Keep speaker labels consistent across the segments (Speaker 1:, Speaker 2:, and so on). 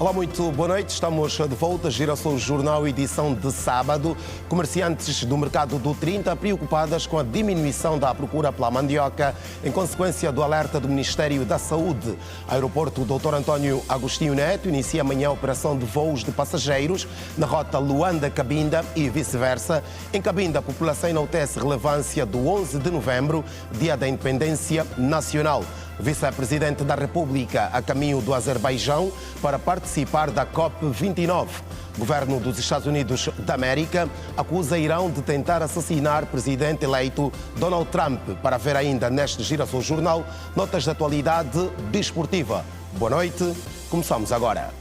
Speaker 1: Olá, muito boa noite. Estamos de volta. Girassol Jornal, edição de sábado. Comerciantes do mercado do 30 preocupadas com a diminuição da procura pela mandioca em consequência do alerta do Ministério da Saúde. Aeroporto Dr. António Agostinho Neto inicia amanhã a operação de voos de passageiros na rota Luanda-Cabinda e vice-versa. Em Cabinda, a população enaltece relevância do 11 de novembro, Dia da Independência Nacional. O vice-presidente da República a caminho do Azerbaijão para participar da COP29. O governo dos Estados Unidos da América acusa Irão de tentar assassinar o presidente eleito Donald Trump. Para ver ainda neste Girassol Jornal, notas de atualidade desportiva. Boa noite, começamos agora.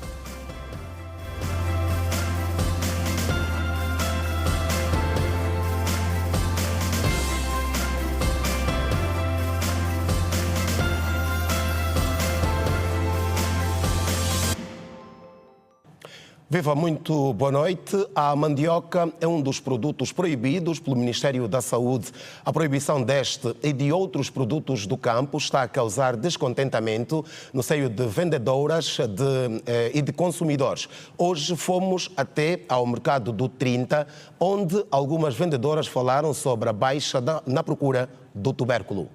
Speaker 1: Viva, muito boa noite. A mandioca é um dos produtos proibidos pelo Ministério da Saúde. A proibição deste e de outros produtos do campo está a causar descontentamento no seio de vendedoras e de consumidores. Hoje fomos até ao mercado do 30, onde algumas vendedoras falaram sobre a baixa na procura do tubérculo.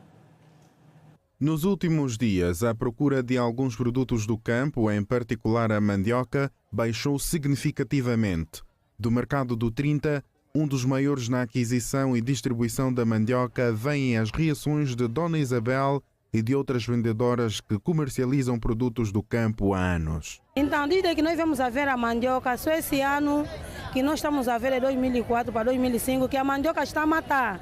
Speaker 2: Nos últimos dias, a procura de alguns produtos do campo, em particular a mandioca, baixou significativamente. Do mercado do 30, um dos maiores na aquisição e distribuição da mandioca, vêm as reações de Dona Isabel e de outras vendedoras que comercializam produtos do campo há anos.
Speaker 3: Então, desde que nós vamos a ver a mandioca, só esse ano que nós estamos a ver, é 2004 para 2005, que a mandioca está a matar.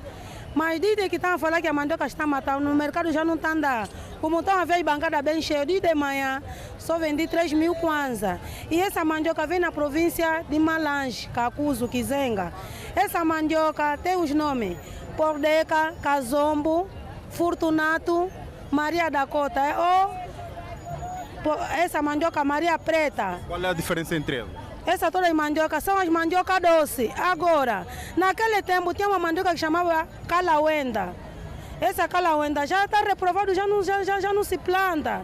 Speaker 3: Mas desde que estão a falar que a mandioca está a matar, no mercado já não está a andar. Como estão a ver a bancada bem cheia, desde manhã só vendi 3 mil kwanza. E essa mandioca vem na província de Malange, Kakuzo, Kizenga. Essa mandioca tem os nomes: Pordeca, Kazombo, Fortunato, Maria da Cota. Ou essa mandioca Maria Preta.
Speaker 2: Qual é a diferença entre elas?
Speaker 3: Essas todas as mandiocas são as mandiocas doces. Agora, naquele tempo tinha uma mandioca que chamava calauenda. Essa calauenda já está reprovada, já não se planta.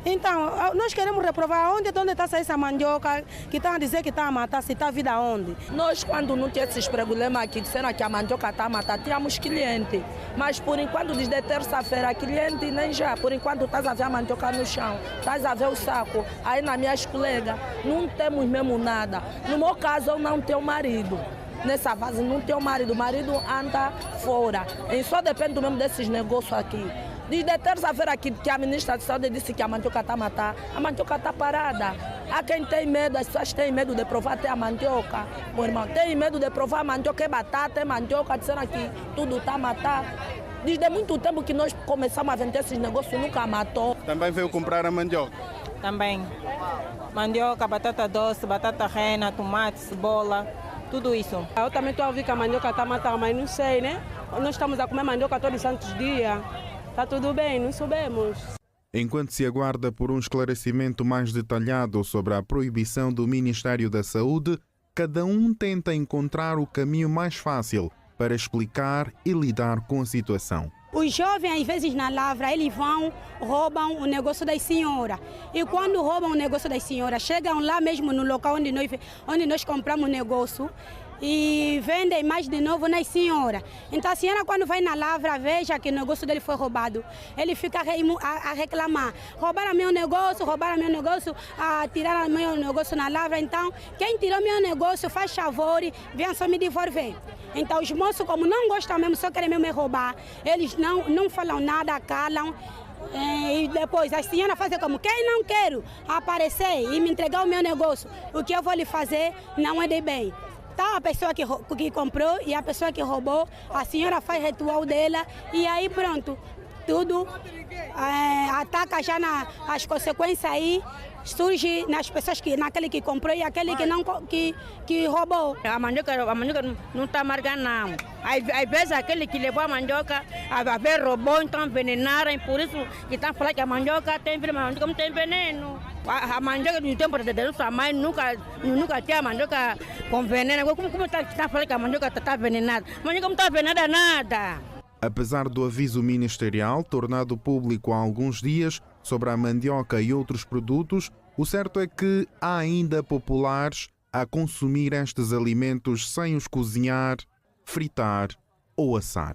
Speaker 3: Então, nós queremos reprovar onde está essa mandioca que estão a dizer que está a matar, se está a vida onde.
Speaker 4: Nós, quando não tinha esses problemas aqui, disseram que a mandioca está a matar, tínhamos cliente. Mas, por enquanto, desde terça-feira, cliente nem já. Por enquanto, estás a ver a mandioca no chão, estás a ver o saco. Aí, nas minhas colegas, não temos mesmo nada. No meu caso, eu não tenho marido. Nessa fase, não tenho marido. O marido anda fora. E só depende mesmo desses negócios aqui. Desde terça-feira que a ministra de Saúde disse que a mandioca está a matar, a mandioca está parada. Há quem tem medo, as pessoas têm medo de provar até a mandioca. Meu irmão, tem medo de provar a mandioca, é batata, é mandioca, disseram que tudo está a matar. Desde muito tempo que nós começamos a vender esses negócios, nunca matou.
Speaker 2: Também veio comprar a mandioca?
Speaker 5: Também. Mandioca, batata doce, batata rena, tomate, cebola, tudo isso.
Speaker 3: Eu também estou a ouvir que a mandioca está a matar, mas não sei, né? Nós estamos a comer mandioca todos os santos dias. Está tudo bem, não sabemos.
Speaker 2: Enquanto se aguarda por um esclarecimento mais detalhado sobre a proibição do Ministério da Saúde, cada um tenta encontrar o caminho mais fácil para explicar e lidar com a situação.
Speaker 6: Os jovens, às vezes, na lavra, eles vão, roubam o negócio das senhoras. E quando roubam o negócio das senhoras, chegam lá mesmo no local onde nós compramos o negócio, e vendem mais de novo nas senhoras. Então a senhora, quando vai na lavra, veja que o negócio dele foi roubado, ele fica a reclamar: roubaram meu negócio, tiraram meu negócio na lavra. Então quem tirou meu negócio faz favor, venha só me devolver. Então os moços, como não gostam mesmo, só querem mesmo roubar, eles não falam nada, calam. E depois a senhora faz como: quem não quer aparecer e me entregar o meu negócio, o que eu vou lhe fazer não é de bem. Então a pessoa que comprou e a pessoa que roubou, a senhora faz ritual dela e aí pronto, tudo ataca já as consequências aí, surge nas pessoas naquele que comprou e aquele que roubou.
Speaker 7: A mandioca não está amarga não. Às vezes aquele que levou a mandioca, a ver roubou, então envenenaram, por isso que estão falando que a mandioca tem veneno, a mandioca não tem veneno. A mandioca do tempo da nossa mãe nunca tinha mandioca com veneno. Como está falando que a mandioca está envenenada? A mandioca não está envenenada nada.
Speaker 2: Apesar do aviso ministerial tornado público há alguns dias sobre a mandioca e outros produtos, O certo é que há ainda populares a consumir estes alimentos sem os cozinhar, fritar ou assar.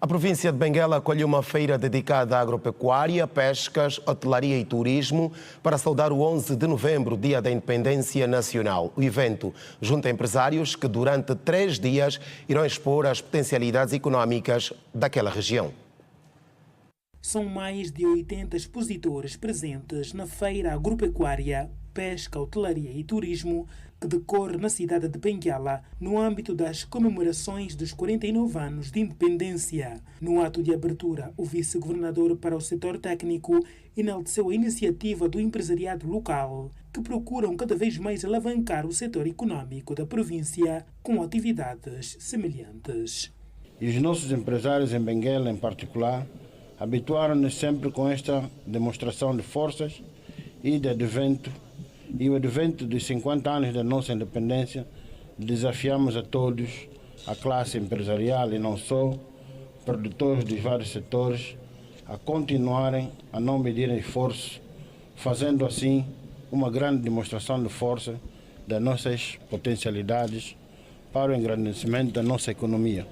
Speaker 1: A província de Benguela acolheu uma feira dedicada à agropecuária, pescas, hotelaria e turismo para saudar o 11 de novembro, Dia da Independência Nacional. O evento junta empresários que durante 3 dias irão expor as potencialidades económicas daquela região.
Speaker 8: São mais de 80 expositores presentes na feira agropecuária, pesca, hotelaria e turismo que decorre na cidade de Benguela, no âmbito das comemorações dos 49 anos de independência. No ato de abertura, o vice-governador para o setor técnico enalteceu a iniciativa do empresariado local, que procuram cada vez mais alavancar o setor econômico da província com atividades semelhantes.
Speaker 9: E os nossos empresários em Benguela, em particular, habituaram-nos sempre com esta demonstração de forças e de advento. E o advento dos 50 anos da nossa independência, desafiamos a todos, a classe empresarial e não só, produtores dos vários setores, a continuarem a não medirem esforço, fazendo assim uma grande demonstração de força das nossas potencialidades para o engrandecimento da nossa economia.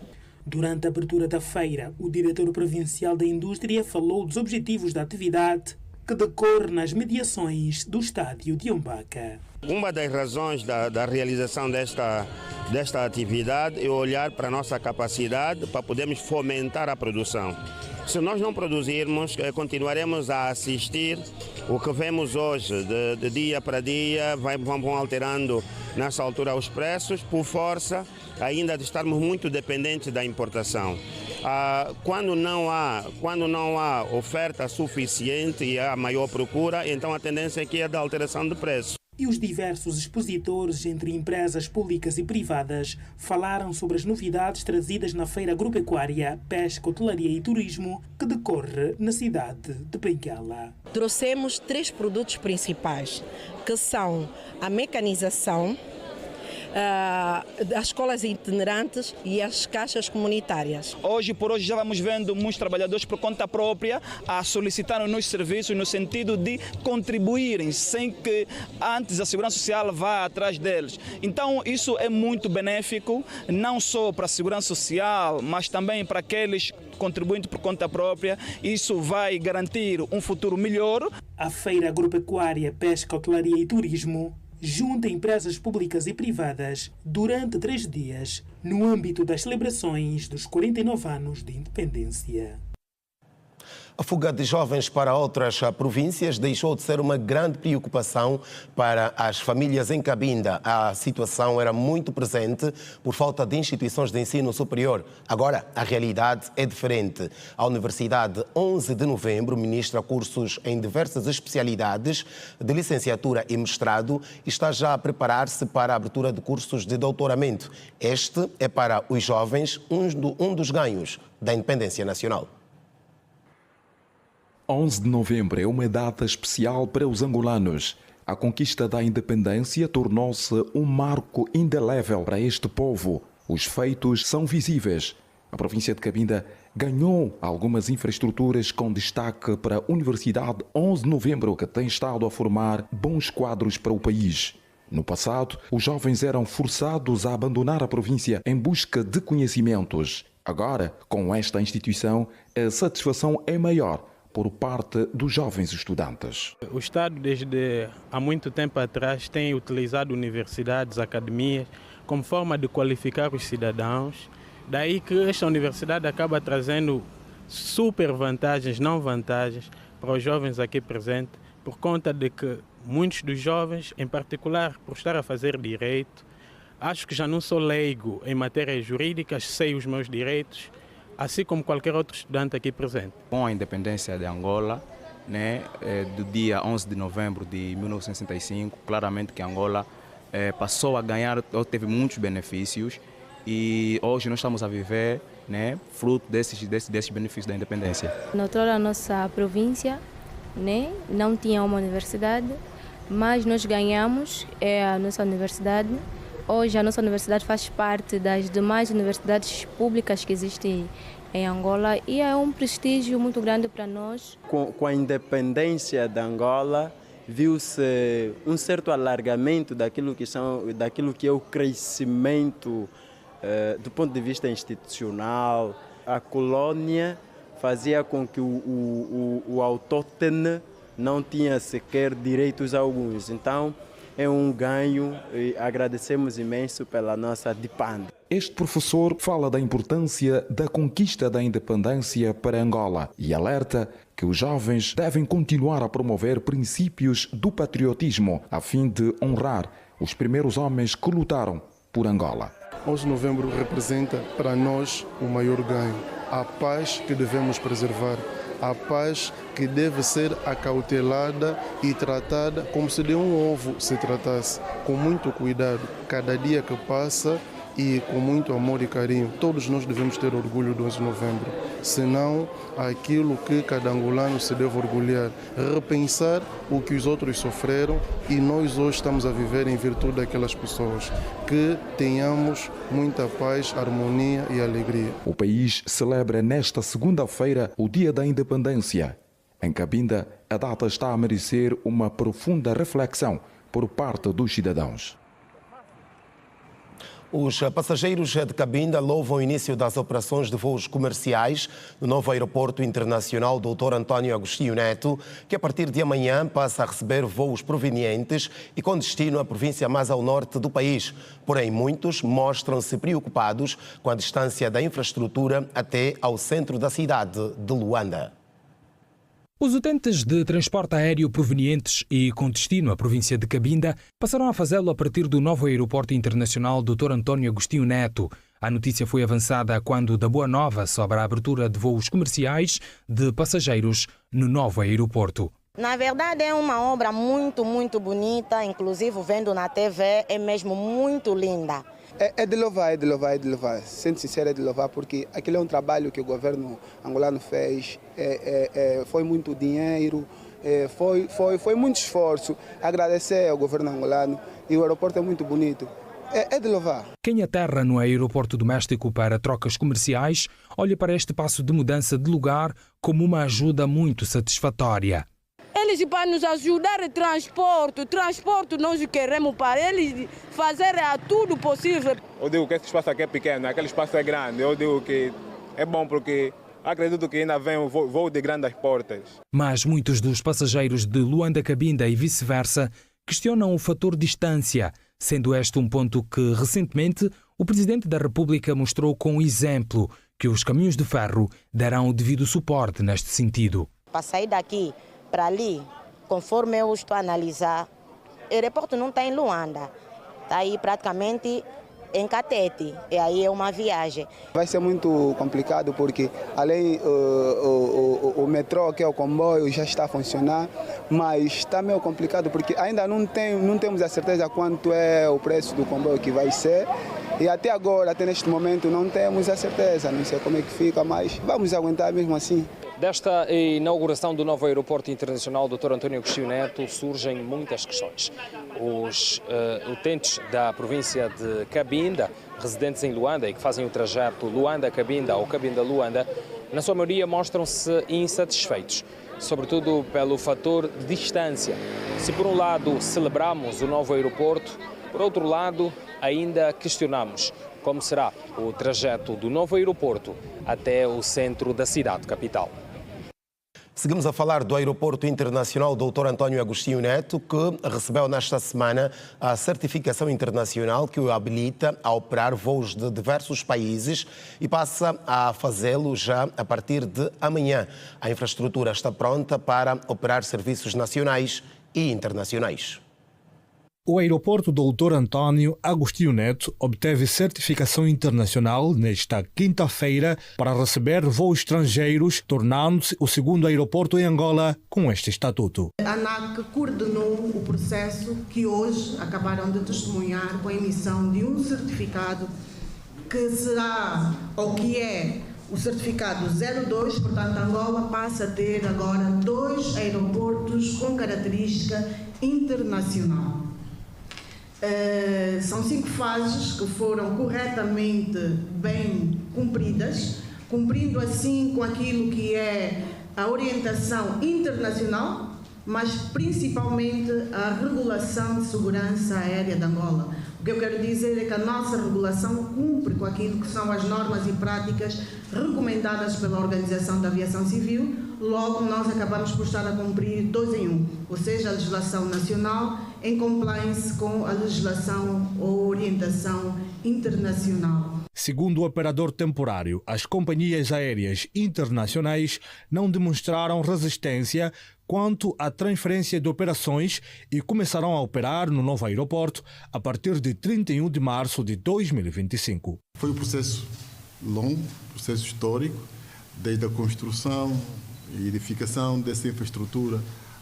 Speaker 8: Durante a abertura da feira, o diretor provincial da indústria falou dos objetivos da atividade que decorre nas mediações do estádio de Umbaca.
Speaker 10: Uma das razões da realização desta atividade é olhar para a nossa capacidade para podermos fomentar a produção. Se nós não produzirmos, continuaremos a assistir o que vemos hoje, de dia para dia, vão alterando nessa altura os preços, por força ainda de estarmos muito dependentes da importação. Quando não há oferta suficiente e há maior procura, então a tendência aqui é da alteração de preço.
Speaker 8: E os diversos expositores entre empresas públicas e privadas falaram sobre as novidades trazidas na Feira Agropecuária, Pesca, Hotelaria e Turismo que decorre na cidade de Benguela.
Speaker 11: Trouxemos 3 produtos principais, que são a mecanização, as escolas itinerantes e as caixas comunitárias.
Speaker 12: Hoje por hoje já vamos vendo muitos trabalhadores por conta própria a solicitar os nossos serviços no sentido de contribuírem sem que antes a Segurança Social vá atrás deles. Então isso é muito benéfico, não só para a Segurança Social, mas também para aqueles contribuintes por conta própria. Isso vai garantir um futuro melhor.
Speaker 8: A Feira Agropecuária, Pesca, Hotelaria e Turismo junta empresas públicas e privadas durante 3 dias, no âmbito das celebrações dos 49 anos de independência.
Speaker 1: A fuga de jovens para outras províncias deixou de ser uma grande preocupação para as famílias em Cabinda. A situação era muito presente por falta de instituições de ensino superior. Agora, a realidade é diferente. A Universidade 11 de Novembro ministra cursos em diversas especialidades de licenciatura e mestrado e está já a preparar-se para a abertura de cursos de doutoramento. Este é para os jovens um dos ganhos da independência nacional.
Speaker 13: 11 de novembro é uma data especial para os angolanos. A conquista da independência tornou-se um marco indelével para este povo. Os feitos são visíveis. A província de Cabinda ganhou algumas infraestruturas com destaque para a Universidade 11 de Novembro, que tem estado a formar bons quadros para o país. No passado, os jovens eram forçados a abandonar a província em busca de conhecimentos. Agora, com esta instituição, a satisfação é maior por parte dos jovens estudantes.
Speaker 14: O Estado, desde há muito tempo atrás, tem utilizado universidades, academias, como forma de qualificar os cidadãos. Daí que esta universidade acaba trazendo super vantagens, não vantagens, para os jovens aqui presentes, por conta de que muitos dos jovens, em particular por estar a fazer direito, acho que já não sou leigo em matérias jurídicas, sei os meus direitos, assim como qualquer outro estudante aqui presente.
Speaker 15: Com a independência de Angola, do dia 11 de novembro de 1965, claramente que Angola passou a ganhar, teve muitos benefícios e hoje nós estamos a viver fruto desses benefícios da independência.
Speaker 16: Noutrora a nossa província não tinha uma universidade, mas nós ganhamos a nossa universidade. Hoje a nossa universidade faz parte das demais universidades públicas que existem em Angola e é um prestígio muito grande para nós.
Speaker 17: Com a independência da Angola, viu-se um certo alargamento daquilo que é o crescimento do ponto de vista institucional. A colônia fazia com que o autóctone não tinha sequer direitos alguns. Então, é um ganho e agradecemos imenso pela nossa DIPAND.
Speaker 13: Este professor fala da importância da conquista da independência para Angola e alerta que os jovens devem continuar a promover princípios do patriotismo a fim de honrar os primeiros homens que lutaram por Angola.
Speaker 18: 11 de novembro representa para nós o maior ganho, a paz que devemos preservar. A paz que deve ser acautelada e tratada como se de um ovo se tratasse, com muito cuidado, cada dia que passa e com muito amor e carinho. Todos nós devemos ter orgulho do 11 de novembro, senão aquilo que cada angolano se deve orgulhar, repensar o que os outros sofreram e nós hoje estamos a viver em virtude daquelas pessoas. Que tenhamos muita paz, harmonia e alegria.
Speaker 13: O país celebra nesta segunda-feira o Dia da Independência. Em Cabinda, a data está a merecer uma profunda reflexão por parte dos cidadãos.
Speaker 1: Os passageiros de Cabinda louvam o início das operações de voos comerciais no novo aeroporto internacional Dr. António Agostinho Neto, que a partir de amanhã passa a receber voos provenientes e com destino à província mais ao norte do país. Porém, muitos mostram-se preocupados com a distância da infraestrutura até ao centro da cidade de Luanda.
Speaker 19: Os utentes de transporte aéreo provenientes e com destino à província de Cabinda passarão a fazê-lo a partir do novo aeroporto internacional Dr. António Agostinho Neto. A notícia foi avançada quando da boa nova sobre a abertura de voos comerciais de passageiros no novo aeroporto.
Speaker 20: Na verdade é uma obra muito bonita, inclusive vendo na TV é mesmo muito linda.
Speaker 21: É de louvar. Sendo sincero, é de louvar, porque aquele é um trabalho que o governo angolano fez, foi muito dinheiro, foi muito esforço. Agradecer ao governo angolano e o aeroporto é muito bonito. É de louvar.
Speaker 19: Quem aterra no aeroporto doméstico para trocas comerciais olha para este passo de mudança de lugar como uma ajuda muito satisfatória.
Speaker 22: Eles para nos ajudar em transporte nós queremos para eles fazer tudo possível.
Speaker 23: Eu digo que esse espaço aqui é pequeno, aquele espaço é grande. Eu digo que é bom porque acredito que ainda vem um voo de grandes portas.
Speaker 19: Mas muitos dos passageiros de Luanda Cabinda e vice-versa questionam o fator distância, sendo este um ponto que recentemente o Presidente da República mostrou com exemplo que os caminhos de ferro darão o devido suporte neste sentido.
Speaker 20: Para sair daqui para ali, conforme eu estou a analisar, o aeroporto não está em Luanda, está aí praticamente em Catete, e aí é uma viagem.
Speaker 21: Vai ser muito complicado porque além o metrô, que é o comboio, já está a funcionar, mas está meio complicado porque ainda não temos a certeza quanto é o preço do comboio que vai ser. E até agora, até neste momento, não temos a certeza, não sei como é que fica, mas vamos aguentar mesmo assim.
Speaker 24: Desta inauguração do novo aeroporto internacional Dr. António Agostinho Neto surgem muitas questões. Os utentes da província de Cabinda, residentes em Luanda e que fazem o trajeto Luanda-Cabinda ou Cabinda-Luanda, na sua maioria mostram-se insatisfeitos, sobretudo pelo fator distância. Se por um lado celebramos o novo aeroporto, por outro lado ainda questionamos como será o trajeto do novo aeroporto até o centro da cidade capital.
Speaker 1: Seguimos a falar do Aeroporto Internacional Dr. António Agostinho Neto, que recebeu nesta semana a certificação internacional que o habilita a operar voos de diversos países e passa a fazê-lo já a partir de amanhã. A infraestrutura está pronta para operar serviços nacionais e internacionais.
Speaker 25: O aeroporto Dr. António Agostinho Neto obteve certificação internacional nesta quinta-feira para receber voos estrangeiros, tornando-se o segundo aeroporto em Angola com este estatuto.
Speaker 26: A ANAC coordenou o processo que hoje acabaram de testemunhar com a emissão de um certificado que será, ou que é, o certificado 02, portanto Angola passa a ter agora 2 aeroportos com característica internacional. São 5 fases que foram corretamente bem cumpridas, cumprindo assim com aquilo que é a orientação internacional, mas principalmente a regulação de segurança aérea de Angola. O que eu quero dizer é que a nossa regulação cumpre com aquilo que são as normas e práticas recomendadas pela Organização da Aviação Civil, logo nós acabamos por estar a cumprir 2 em 1, ou seja, a legislação nacional em compliance com a legislação ou orientação internacional.
Speaker 25: Segundo o operador temporário, as companhias aéreas internacionais não demonstraram resistência quanto à transferência de operações e começarão a operar no novo aeroporto a partir de 31 de março de 2025.
Speaker 2: Foi um processo longo, processo histórico, desde a construção e edificação dessa infraestrutura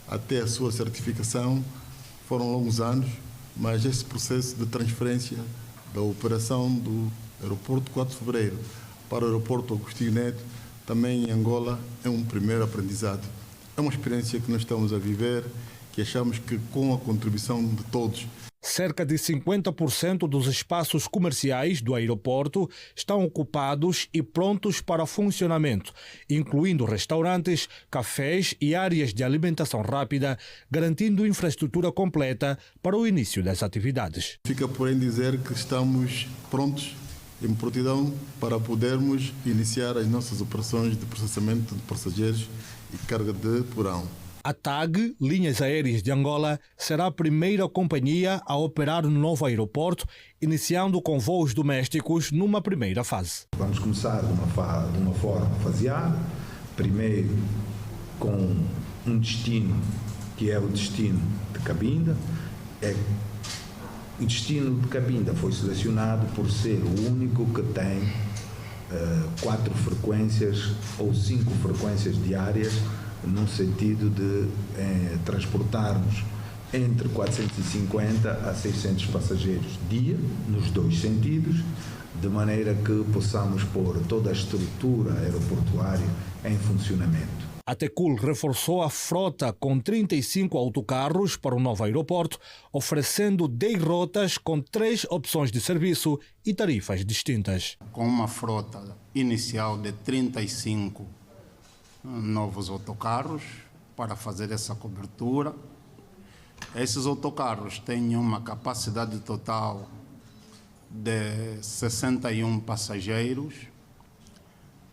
Speaker 2: até a sua certificação. Foram longos anos, mas esse processo de transferência da operação do aeroporto 4 de Fevereiro para o aeroporto Agostinho Neto, também em Angola, é um primeiro aprendizado. É uma experiência que nós estamos a viver, que achamos que com a contribuição de todos.
Speaker 25: Cerca de 50% dos espaços comerciais do aeroporto estão ocupados e prontos para funcionamento, incluindo restaurantes, cafés e áreas de alimentação rápida, garantindo infraestrutura completa para o início das atividades.
Speaker 2: Fica, porém, dizer que estamos prontos, em prontidão, para podermos iniciar as nossas operações de processamento de passageiros e carga de porão.
Speaker 25: A TAG, Linhas Aéreas de Angola, será a primeira companhia a operar no novo aeroporto, iniciando com voos domésticos numa primeira fase.
Speaker 3: Vamos começar de uma forma faseada, primeiro com um destino que é o destino de Cabinda. O destino de Cabinda foi selecionado por ser o único que tem 4 frequências ou 5 frequências diárias, no sentido de transportarmos entre 450 a 600 passageiros dia, nos 2 sentidos, de maneira que possamos pôr toda a estrutura aeroportuária em funcionamento.
Speaker 25: A Tecul reforçou a frota com 35 autocarros para o novo aeroporto, oferecendo 10 rotas com 3 opções de serviço e tarifas distintas.
Speaker 4: Com uma frota inicial de 35 novos autocarros para fazer essa cobertura. Esses autocarros têm uma capacidade total de 61 passageiros,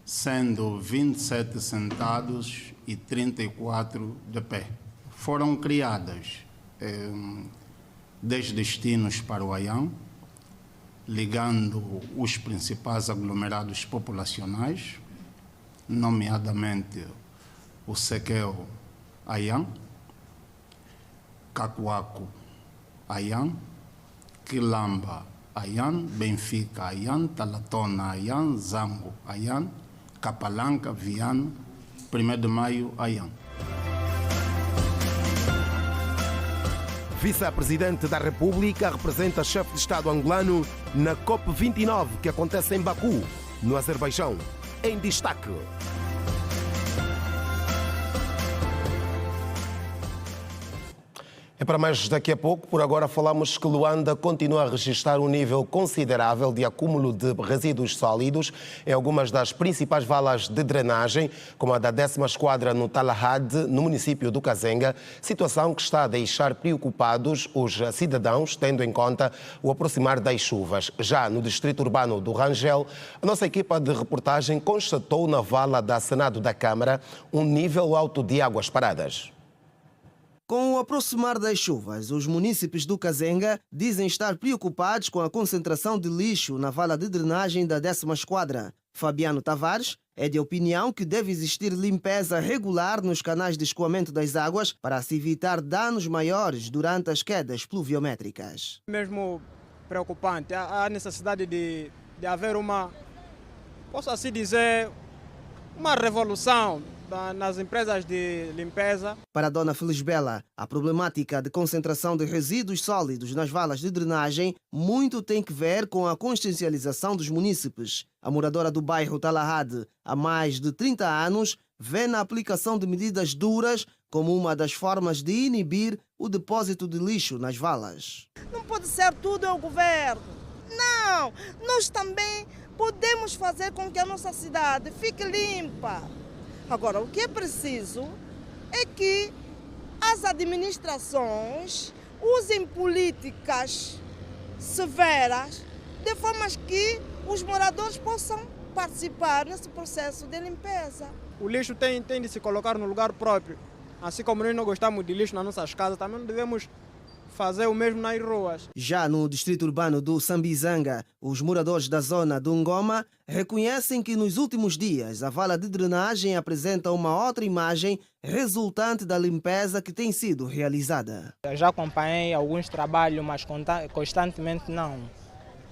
Speaker 4: sendo 27 sentados e 34 de pé. Foram criadas 10 destinos para o Aian, ligando os principais aglomerados populacionais, nomeadamente o Sequeu Aian, Cacoaco Aian, Quilamba Aian, Benfica Aian, Talatona Aian, Zango Aian, Capalanca, Viana, 1º de Maio Aian.
Speaker 1: Vice-presidente da República representa chefe de Estado angolano na COP29, que acontece em Baku, no Azerbaijão. Em destaque. É para mais daqui a pouco. Por agora falamos que Luanda continua a registrar um nível considerável de acúmulo de resíduos sólidos em algumas das principais valas de drenagem, como a da 10ª Esquadra no Talahad, no município do Kazenga, situação que está a deixar preocupados os cidadãos, tendo em conta o aproximar das chuvas. Já no distrito urbano do Rangel, a nossa equipa de reportagem constatou na vala da Senado da Câmara um nível alto de águas paradas.
Speaker 5: Com o aproximar das chuvas, os munícipes do Kazenga dizem estar preocupados com a concentração de lixo na vala de drenagem da 10ª Esquadra. Fabiano Tavares é de opinião que deve existir limpeza regular nos canais de escoamento das águas para se evitar danos maiores durante as quedas pluviométricas.
Speaker 6: Mesmo preocupante, há necessidade de haver uma, posso assim dizer, uma revolução nas empresas de limpeza.
Speaker 5: Para a dona Felisbela, a problemática de concentração de resíduos sólidos nas valas de drenagem muito tem que ver com a consciencialização dos munícipes. A moradora do bairro Talahad, há mais de 30 anos, vê na aplicação de medidas duras como uma das formas de inibir o depósito de lixo nas valas.
Speaker 7: Não pode ser tudo o governo. Não, nós também
Speaker 22: podemos fazer com que a nossa cidade fique limpa. Agora, o que é preciso é que as administrações usem políticas severas de forma que os moradores possam participar nesse processo de limpeza.
Speaker 6: O lixo tem de se colocar no lugar próprio. Assim como nós não gostamos de lixo nas nossas casas, também não devemos fazer o mesmo nas ruas.
Speaker 5: Já no distrito urbano do Sambizanga, os moradores da zona do Ngoma reconhecem que nos últimos dias a vala de drenagem apresenta uma outra imagem resultante da limpeza que tem sido realizada.
Speaker 7: Eu já acompanhei alguns trabalhos, mas constantemente não.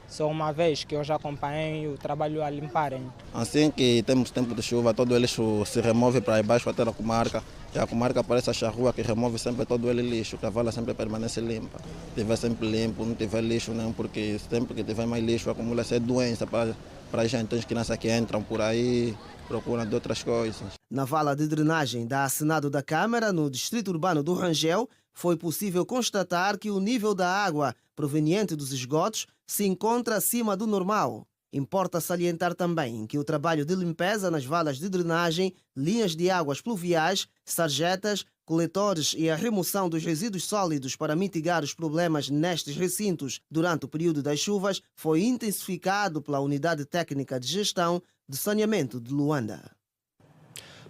Speaker 7: Só uma vez que eu já acompanhei o trabalho a limparem.
Speaker 8: Assim que temos tempo de chuva, todo o lixo se remove para baixo até a comarca. E a comarca parece a charrua que remove sempre todo o lixo, que a vala sempre permanece limpa. Se tiver sempre limpo, não tiver lixo não, porque sempre que tiver mais lixo acumula-se doença para a gente. As crianças que entram por aí procuram de outras coisas.
Speaker 5: Na vala de drenagem da Senado da Câmara, no distrito urbano do Rangel, foi possível constatar que o nível da água proveniente dos esgotos se encontra acima do normal. Importa salientar também que o trabalho de limpeza nas valas de drenagem, linhas de águas pluviais, sarjetas, coletores e a remoção dos resíduos sólidos para mitigar os problemas nestes recintos durante o período das chuvas foi intensificado pela Unidade Técnica de Gestão de Saneamento de Luanda.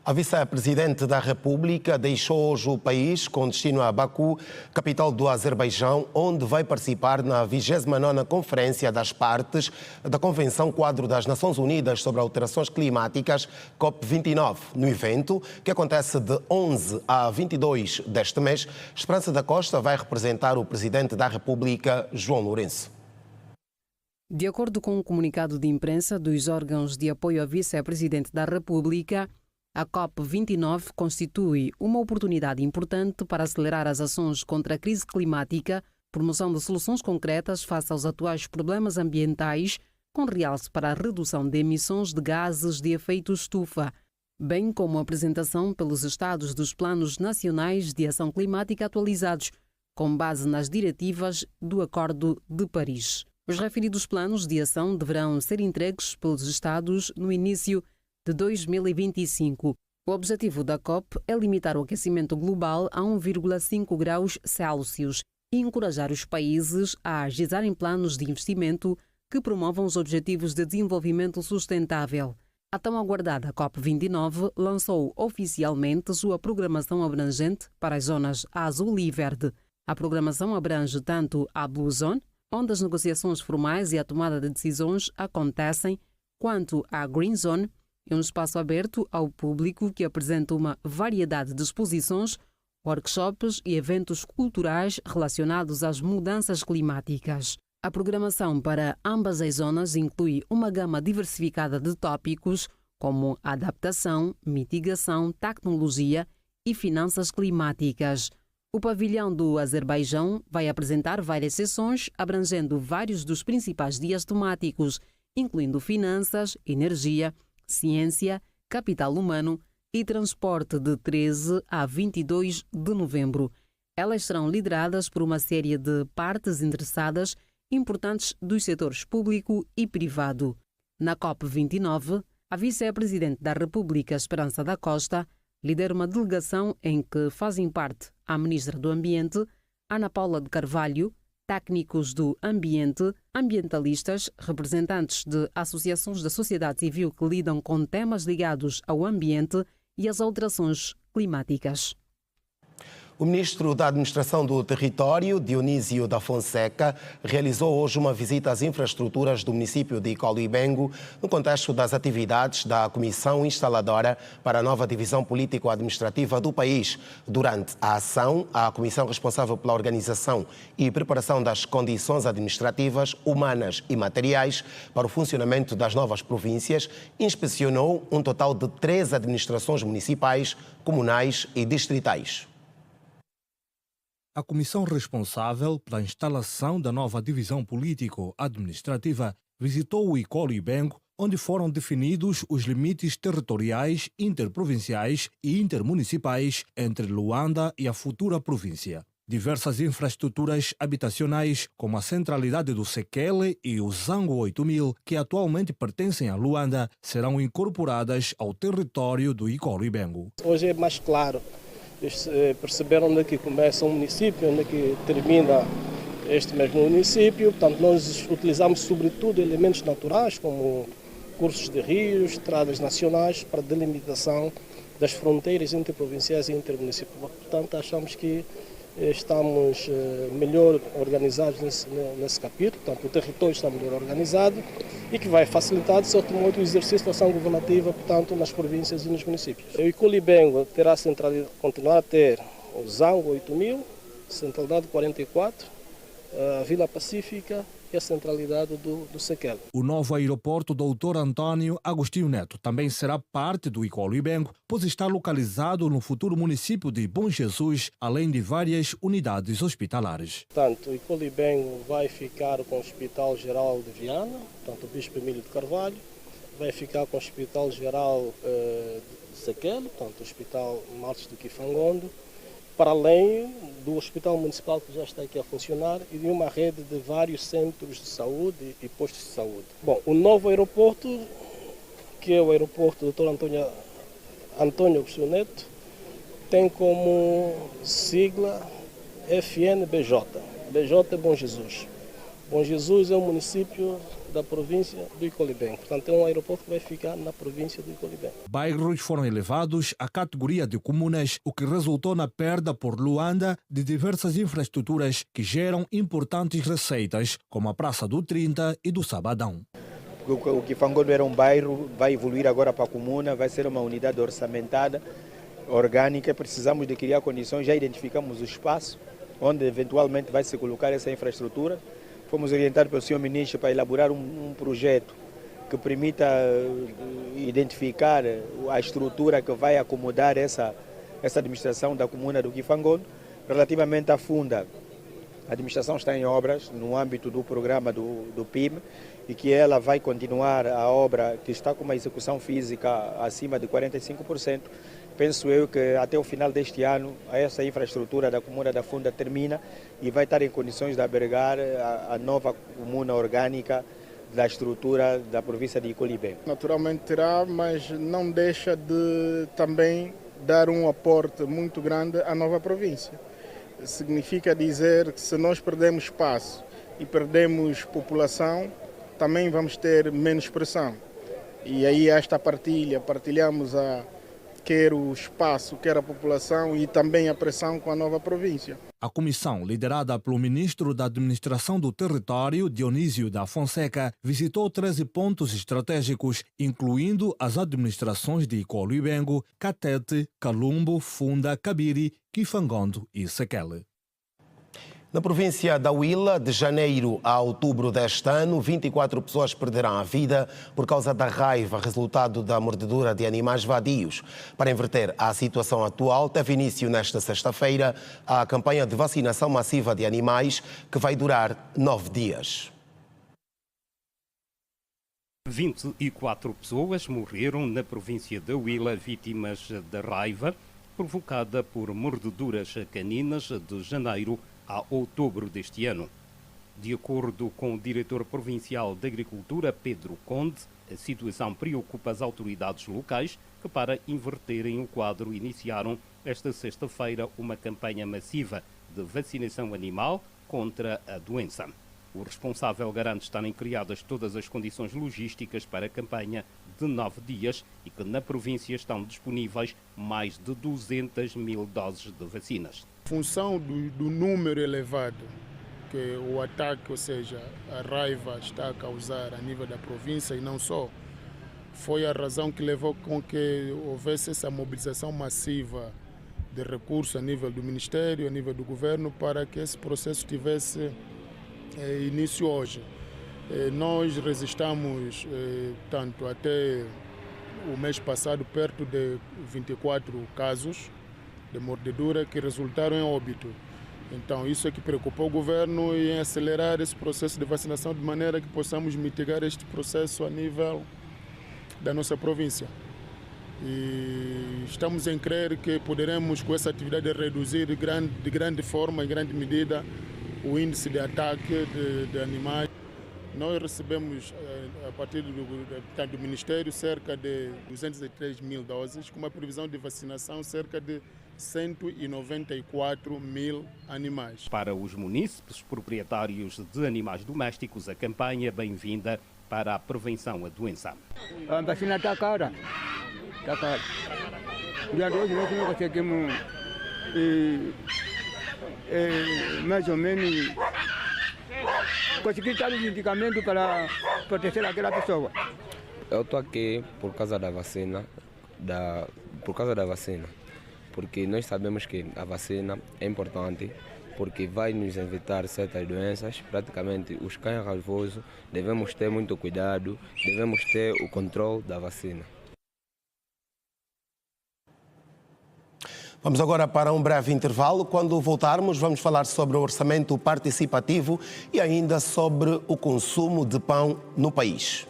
Speaker 1: A vice-presidente da República deixou hoje o país com destino a Baku, capital do Azerbaijão, onde vai participar na 29ª Conferência das Partes da Convenção Quadro das Nações Unidas sobre Alterações Climáticas, COP29. No evento, que acontece de 11 a 22 deste mês, Esperança da Costa vai representar o presidente da República, João Lourenço.
Speaker 9: De acordo com um comunicado de imprensa dos órgãos de apoio ao vice-presidente da República, a COP29 constitui uma oportunidade importante para acelerar as ações contra a crise climática, promoção de soluções concretas face aos atuais problemas ambientais, com realce para a redução de emissões de gases de efeito estufa, bem como a apresentação pelos Estados dos Planos Nacionais de Ação Climática atualizados, com base nas diretivas do Acordo de Paris. Os referidos planos de ação deverão ser entregues pelos Estados no início de 2025. O objetivo da COP é limitar o aquecimento global a 1,5 graus Celsius e encorajar os países a agilizarem planos de investimento que promovam os Objetivos de Desenvolvimento Sustentável. A tão aguardada COP29 lançou oficialmente sua programação abrangente para as zonas azul e verde. A programação abrange tanto a Blue Zone, onde as negociações formais e a tomada de decisões acontecem, quanto a Green Zone, é um espaço aberto ao público que apresenta uma variedade de exposições, workshops e eventos culturais relacionados às mudanças climáticas. A programação para ambas as zonas inclui uma gama diversificada de tópicos como adaptação, mitigação, tecnologia e finanças climáticas. O pavilhão do Azerbaijão vai apresentar várias sessões abrangendo vários dos principais dias temáticos, incluindo finanças, energia, ciência, capital humano e transporte de 13 a 22 de novembro. Elas serão lideradas por uma série de partes interessadas importantes dos setores público e privado. Na COP29, a vice-presidente da República, Esperança da Costa, lidera uma delegação em que fazem parte a ministra do Ambiente, Ana Paula de Carvalho, técnicos do ambiente, ambientalistas, representantes de associações da sociedade civil que lidam com temas ligados ao ambiente e às alterações climáticas.
Speaker 1: O ministro da Administração do Território, Dionísio da Fonseca, realizou hoje uma visita às infraestruturas do município de Icolo-Ibengo no contexto das atividades da Comissão Instaladora para a nova divisão político-administrativa do país. Durante a ação, a comissão responsável pela organização e preparação das condições administrativas, humanas e materiais para o funcionamento das novas províncias inspecionou um total de 3 administrações municipais, comunais e distritais.
Speaker 25: A comissão responsável pela instalação da nova divisão político-administrativa visitou o Icolo-Ibengo, onde foram definidos os limites territoriais, interprovinciais e intermunicipais entre Luanda e a futura província. Diversas infraestruturas habitacionais, como a centralidade do Sekele e o Zango 8000, que atualmente pertencem a Luanda, serão incorporadas ao território do Icolo Ibengo.
Speaker 10: Hoje é mais claro. Eles perceberam onde que começa um município, onde que termina este mesmo município. Portanto, nós utilizamos sobretudo elementos naturais, como cursos de rios, estradas nacionais, para delimitação das fronteiras interprovinciais e intermunicipais. Portanto, achamos que estamos melhor organizados nesse capítulo. Portanto, o território está melhor organizado e que vai facilitar, de certo modo, o exercício da ação governativa, portanto, nas províncias e nos municípios. O Icolo Ibengo terá continuar a ter o Zango 8000, centralidade 44, a Vila Pacífica e a centralidade do Sekele.
Speaker 25: O novo aeroporto Dr. Antônio Agostinho Neto também será parte do Icolo Ibengo, pois está localizado no futuro município de Bom Jesus, além de várias unidades hospitalares.
Speaker 10: Portanto, o Icolo Ibengo vai ficar com o Hospital Geral de Viana, portanto, o Bispo Emílio de Carvalho, vai ficar com o Hospital Geral de Sekele, portanto, o Hospital Martins do Kifangondo, para além do Hospital Municipal que já está aqui a funcionar e de uma rede de vários centros de saúde e postos de saúde. Bom, o novo aeroporto, que é o aeroporto Dr. Antônio Agostinho Neto, tem como sigla FNBJ. BJ é Bom Jesus. Bom Jesus é um município da província do Icolo Ibengo. Portanto, é um aeroporto que vai ficar na província do Icolo Ibengo.
Speaker 25: Bairros foram elevados à categoria de comunas, o que resultou na perda por Luanda de diversas infraestruturas que geram importantes receitas, como a Praça do 30 e do Sabadão.
Speaker 11: O Kifangondo era um bairro, vai evoluir agora para a comuna, vai ser uma unidade orçamentada, orgânica. Precisamos de criar condições, já identificamos o espaço onde eventualmente vai se colocar essa infraestrutura. Fomos orientados pelo senhor ministro para elaborar um projeto que permita identificar a estrutura que vai acomodar essa administração da comuna do Kifangondo. Relativamente à Funda, a administração está em obras no âmbito do programa do PIM e que ela vai continuar a obra que está com uma execução física acima de 45%. Penso eu que até o final deste ano essa infraestrutura da comuna da Funda termina e vai estar em condições de albergar a nova comuna orgânica da estrutura da província de Icolo Ibengo.
Speaker 12: Naturalmente terá, mas não deixa de também dar um aporte muito grande à nova província. Significa dizer que se nós perdemos espaço e perdemos população, também vamos ter menos pressão. E aí esta partilhamos quer o espaço, quer a população e também a pressão com a nova província.
Speaker 25: A comissão, liderada pelo ministro da Administração do Território, Dionísio da Fonseca, visitou 13 pontos estratégicos, incluindo as administrações de Icolo Ibengo, Catete, Calumbo, Funda, Cabiri, Kifangondo e Sekele.
Speaker 1: Na província da Huila, de janeiro a outubro deste ano, 24 pessoas perderão a vida por causa da raiva, resultado da mordedura de animais vadios. Para inverter a situação atual, teve início nesta sexta-feira a campanha de vacinação massiva de animais, que vai durar 9 dias.
Speaker 14: 24 pessoas morreram na província da Huila, vítimas da raiva provocada por mordeduras caninas de janeiro a outubro deste ano. De acordo com o diretor provincial de Agricultura, Pedro Conde, a situação preocupa as autoridades locais que, para inverterem o quadro, iniciaram esta sexta-feira uma campanha massiva de vacinação animal contra a doença. O responsável garante estarem criadas todas as condições logísticas para a campanha de 9 dias e que na província estão disponíveis mais de 200 mil doses de vacinas.
Speaker 12: Em função do número elevado que o ataque, ou seja, a raiva está a causar a nível da província e não só, foi a razão que levou com que houvesse essa mobilização massiva de recursos a nível do Ministério, a nível do Governo, para que esse processo tivesse início hoje. Nós registramos, tanto até o mês passado, perto de 24 casos de mordedura que resultaram em óbito. Então, isso é que preocupou o governo em acelerar esse processo de vacinação de maneira que possamos mitigar este processo a nível da nossa província. E estamos em crer que poderemos, com essa atividade, reduzir de grande forma, em grande medida, o índice de ataque de animais. Nós recebemos, a partir do Ministério, cerca de 203 mil doses, com uma previsão de vacinação cerca de 194 mil animais.
Speaker 14: Para os munícipes proprietários de animais domésticos, a campanha é bem-vinda para a prevenção à doença.
Speaker 13: A vacina está cara. Está cara. Já de hoje nós não conseguimos mais ou menos conseguir dar os medicamentos para proteger aquela pessoa.
Speaker 15: Eu estou aqui por causa da vacina, porque nós sabemos que a vacina é importante, porque vai nos evitar certas doenças. Praticamente os cães raivosos devemos ter muito cuidado, devemos ter o controle da vacina.
Speaker 1: Vamos agora para um breve intervalo. Quando voltarmos, vamos falar sobre o orçamento participativo e ainda sobre o consumo de pão no país.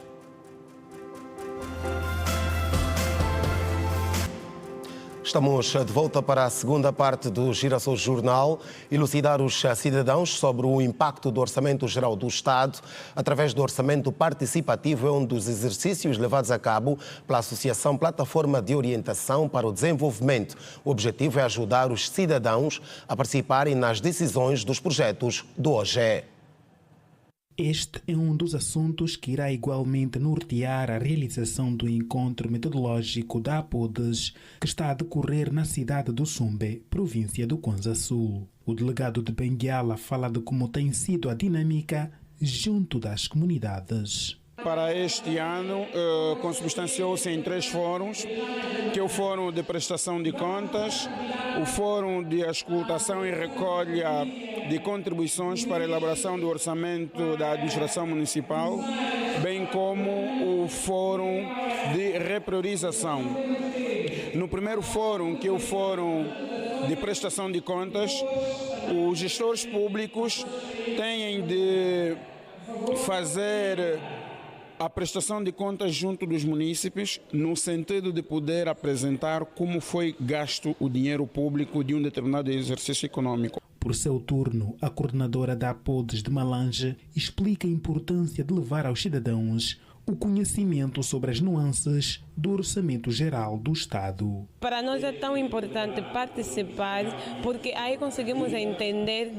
Speaker 1: Estamos de volta para a segunda parte do Girassol Jornal, elucidar os cidadãos sobre o impacto do Orçamento Geral do Estado através do Orçamento Participativo. É um dos exercícios levados a cabo pela Associação Plataforma de Orientação para o Desenvolvimento. O objetivo é ajudar os cidadãos a participarem nas decisões dos projetos do OGE.
Speaker 16: Este é um dos assuntos que irá igualmente nortear a realização do encontro metodológico da APODES, que está a decorrer na cidade do Sumbe, província do Kwanza Sul. O delegado de Benguela fala de como tem sido a dinâmica junto das comunidades.
Speaker 17: Para este ano, consubstanciou-se em 3 fóruns, que é o Fórum de Prestação de Contas, o Fórum de Auscultação e Recolha de Contribuições para a elaboração do orçamento da administração municipal, bem como o Fórum de Repriorização. No primeiro fórum, que é o Fórum de Prestação de Contas, os gestores públicos têm de fazer a prestação de contas junto dos munícipes, no sentido de poder apresentar como foi gasto o dinheiro público de um determinado exercício econômico.
Speaker 16: Por seu turno, a coordenadora da APODES de Malange explica a importância de levar aos cidadãos o conhecimento sobre as nuances do Orçamento Geral do Estado.
Speaker 18: Para nós é tão importante participar, porque aí conseguimos entender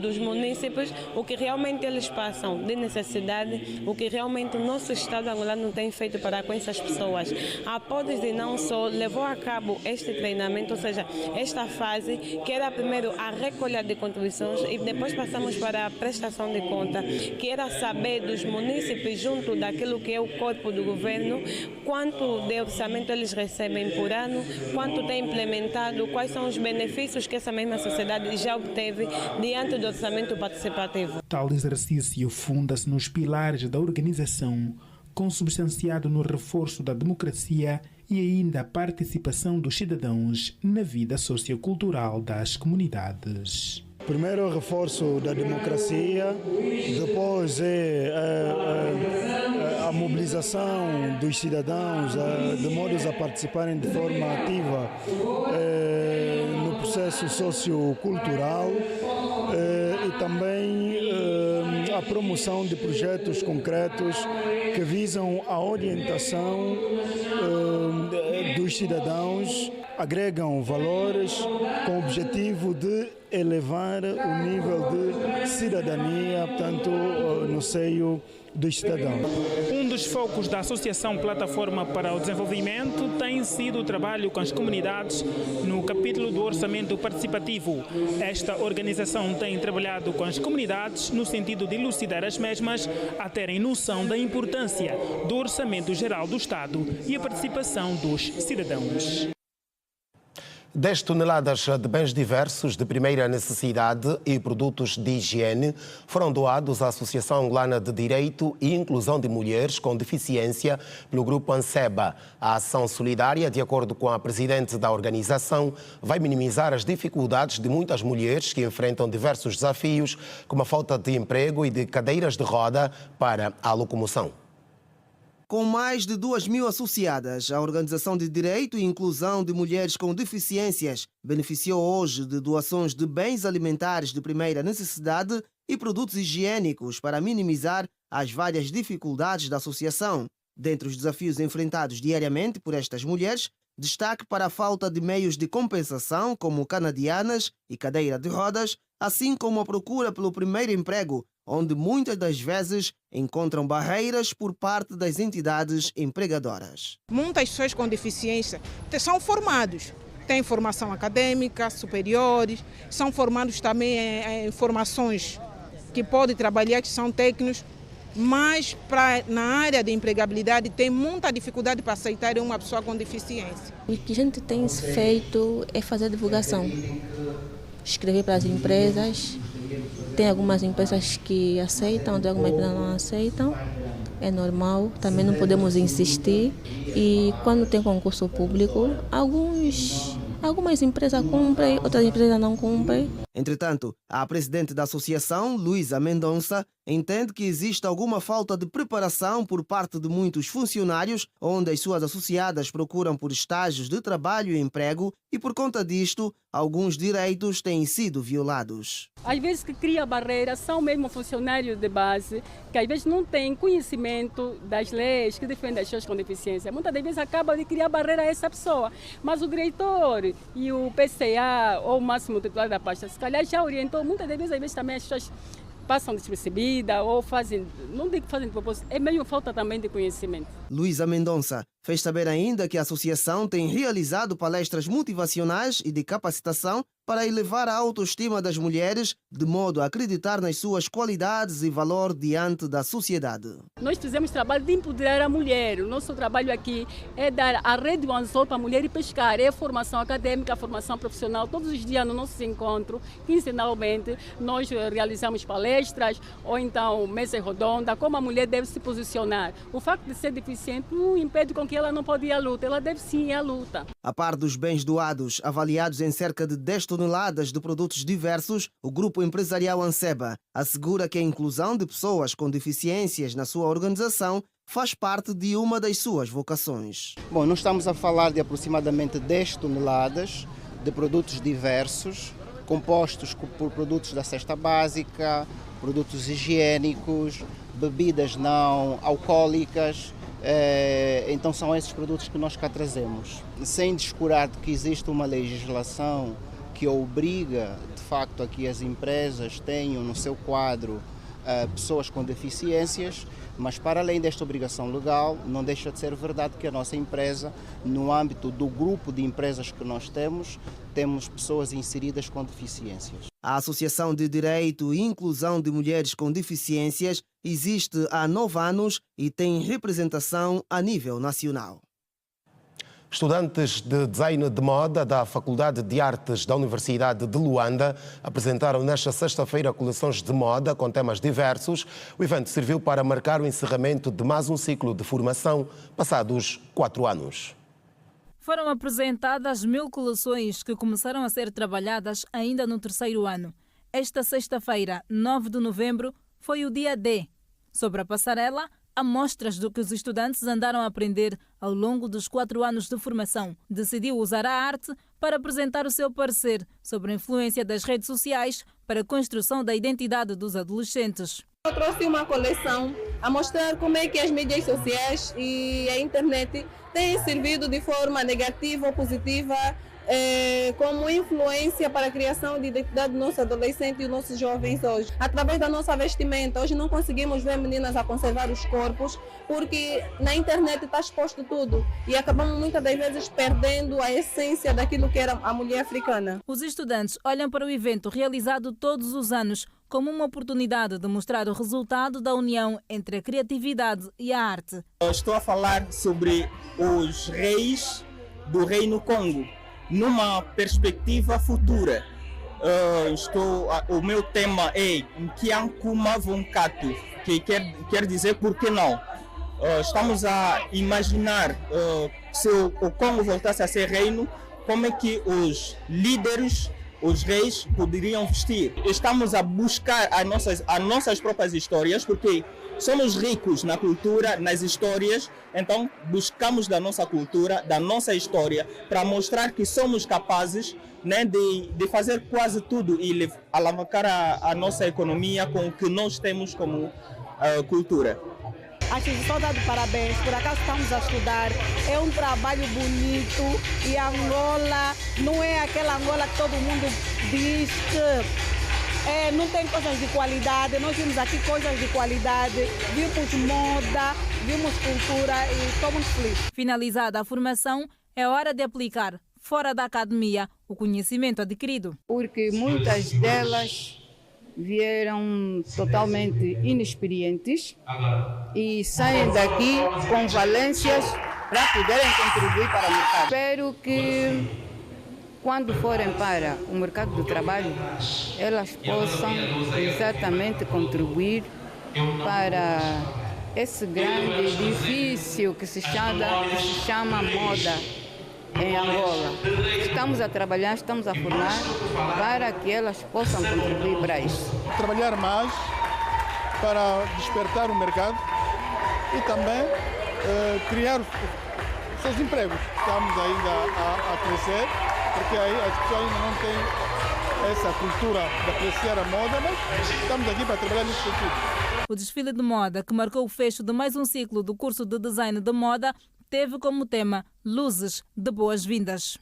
Speaker 18: dos munícipes o que realmente eles passam de necessidade, o que realmente o nosso Estado angolano tem feito para com essas pessoas. A APODES não só levou a cabo este treinamento, ou seja, esta fase, que era primeiro a recolha de contribuições e depois passamos para a prestação de conta, que era saber dos munícipes junto daquilo que é o corpo do governo, quanto de orçamento eles recebem por ano, quanto tem implementado, quais são os benefícios que essa mesma sociedade já obteve diante do orçamento participativo.
Speaker 16: Tal exercício funda-se nos pilares da organização, consubstanciado no reforço da democracia e ainda a participação dos cidadãos na vida sociocultural das comunidades.
Speaker 23: Primeiro, o reforço da democracia, depois a mobilização dos cidadãos de modo a participarem de forma ativa no processo sociocultural e também a promoção de projetos concretos que visam a orientação dos cidadãos, agregam valores com o objetivo de elevar o nível de cidadania, portanto, no seio dos cidadãos.
Speaker 16: Um dos focos da Associação Plataforma para o Desenvolvimento tem sido o trabalho com as comunidades no capítulo do orçamento participativo. Esta organização tem trabalhado com as comunidades no sentido de elucidar as mesmas a terem noção da importância do Orçamento Geral do Estado e a participação dos cidadãos.
Speaker 1: 10 toneladas de bens diversos de primeira necessidade e produtos de higiene foram doados à Associação Angolana de Direito e Inclusão de Mulheres com Deficiência pelo Grupo ANSEBA. A ação solidária, de acordo com a presidente da organização, vai minimizar as dificuldades de muitas mulheres que enfrentam diversos desafios, como a falta de emprego e de cadeiras de roda para a locomoção.
Speaker 5: Com mais de 2.000 associadas, a Organização de Direito e Inclusão de Mulheres com Deficiências beneficiou hoje de doações de bens alimentares de primeira necessidade e produtos higiênicos para minimizar as várias dificuldades da associação. Dentre os desafios enfrentados diariamente por estas mulheres, destaque para a falta de meios de compensação, como canadianas e cadeira de rodas, assim como a procura pelo primeiro emprego, onde muitas das vezes encontram barreiras por parte das entidades empregadoras.
Speaker 2: Muitas pessoas com deficiência são formados, têm formação acadêmica, superiores, são formados também em formações que podem trabalhar, que são técnicos, mas na área de empregabilidade tem muita dificuldade para aceitar uma pessoa com deficiência.
Speaker 19: O que a gente tem feito é fazer divulgação, escrever para as empresas. Tem algumas empresas que aceitam, tem algumas empresas que não aceitam. É normal, também não podemos insistir. E quando tem concurso público, algumas empresas cumprem, outras empresas não cumprem.
Speaker 5: Entretanto, a presidente da associação, Luísa Mendonça, entende que existe alguma falta de preparação por parte de muitos funcionários, onde as suas associadas procuram por estágios de trabalho e emprego e, por conta disto, alguns direitos têm sido violados.
Speaker 20: Às vezes que cria barreiras são mesmo funcionários de base que às vezes não têm conhecimento das leis que defendem as pessoas com deficiência. Muitas das vezes acaba de criar barreira a essa pessoa, mas o diretor e o PCA ou o máximo titular da pasta, se calhar já orientou. Muitas das vezes também as pessoas passam despercebidas ou fazem, não digo que fazem de propósito, é meio falta também de conhecimento.
Speaker 5: Luísa Mendonça fez saber ainda que a associação tem realizado palestras motivacionais e de capacitação para elevar a autoestima das mulheres, de modo a acreditar nas suas qualidades e valor diante da sociedade.
Speaker 20: Nós fizemos trabalho de empoderar a mulher. O nosso trabalho aqui é dar a rede do anzol para a mulher e pescar. É formação acadêmica, formação profissional. Todos os dias no nosso encontro, quinzenalmente, nós realizamos palestras ou então mesa redonda, como a mulher deve se posicionar. O facto de ser deficiente não impede com que ela não pode ir à luta. Ela deve sim ir à luta.
Speaker 5: A par dos bens doados, avaliados em cerca de 10 toneladas de produtos diversos, o grupo empresarial Anseba assegura que a inclusão de pessoas com deficiências na sua organização faz parte de uma das suas vocações.
Speaker 21: Bom, nós estamos a falar de aproximadamente 10 toneladas de produtos diversos, compostos por produtos da cesta básica, produtos higiênicos, bebidas não alcoólicas. Então são esses produtos que nós cá trazemos. Sem descurar que existe uma legislação que obriga, de facto, a que as empresas tenham no seu quadro pessoas com deficiências, mas para além desta obrigação legal, não deixa de ser verdade que a nossa empresa, no âmbito do grupo de empresas que nós temos pessoas inseridas com deficiências.
Speaker 5: A Associação de Direito e Inclusão de Mulheres com Deficiências existe há 9 anos e tem representação a nível nacional.
Speaker 1: Estudantes de design de moda da Faculdade de Artes da Universidade de Luanda apresentaram nesta sexta-feira coleções de moda com temas diversos. O evento serviu para marcar o encerramento de mais um ciclo de formação, passados 4 anos.
Speaker 24: Foram apresentadas 1000 coleções que começaram a ser trabalhadas ainda no 3º ano. Esta sexta-feira, 9 de novembro, foi o dia D. Sobre a passarela, amostras do que os estudantes andaram a aprender ao longo dos 4 anos de formação. Decidiu usar a arte para apresentar o seu parecer sobre a influência das redes sociais para a construção da identidade dos adolescentes.
Speaker 26: Eu trouxe uma coleção a mostrar como é que as mídias sociais e a internet têm servido de forma negativa ou positiva como influência para a criação de identidade do nosso adolescente e dos nossos jovens hoje. Através da nossa vestimenta, hoje não conseguimos ver meninas a conservar os corpos, porque na internet está exposto tudo e acabamos muitas das vezes perdendo a essência daquilo que era a mulher africana.
Speaker 24: Os estudantes olham para o evento realizado todos os anos como uma oportunidade de mostrar o resultado da união entre a criatividade e a arte.
Speaker 27: Eu estou a falar sobre os reis do Reino Congo, numa perspectiva futura. O meu tema é Nkiankuma Vonkatu, que quer dizer por que não. Estamos a imaginar se o Congo voltasse a ser reino, como é que os líderes os reis poderiam vestir. Estamos a buscar as nossas próprias histórias, porque somos ricos na cultura, nas histórias, então buscamos da nossa cultura, da nossa história, para mostrar que somos capazes, né, de fazer quase tudo e alavancar a nossa economia com o que nós temos como cultura.
Speaker 3: Acho que só dá de parabéns, por acaso estamos a estudar, é um trabalho bonito e a Angola não é aquela Angola que todo mundo diz que não tem coisas de qualidade. Nós vimos aqui coisas de qualidade, vimos moda, vimos cultura e estamos felizes.
Speaker 24: Finalizada a formação, é hora de aplicar, fora da academia, o conhecimento adquirido.
Speaker 4: Porque muitas delas vieram totalmente inexperientes e saem daqui com valências para poderem contribuir para o mercado. Espero que, quando forem para o mercado do trabalho, elas possam exatamente contribuir para esse grande edifício que se chama moda em Angola. Estamos a trabalhar, estamos a formar para que elas possam contribuir para isso.
Speaker 6: Trabalhar mais para despertar o mercado e também criar os seus empregos. Estamos ainda a crescer, porque aí as pessoas ainda não têm essa cultura de apreciar a moda, mas estamos aqui para trabalhar nesse sentido.
Speaker 24: O desfile de moda, que marcou o fecho de mais um ciclo do curso de design de moda, teve como tema Luzes de Boas-Vindas.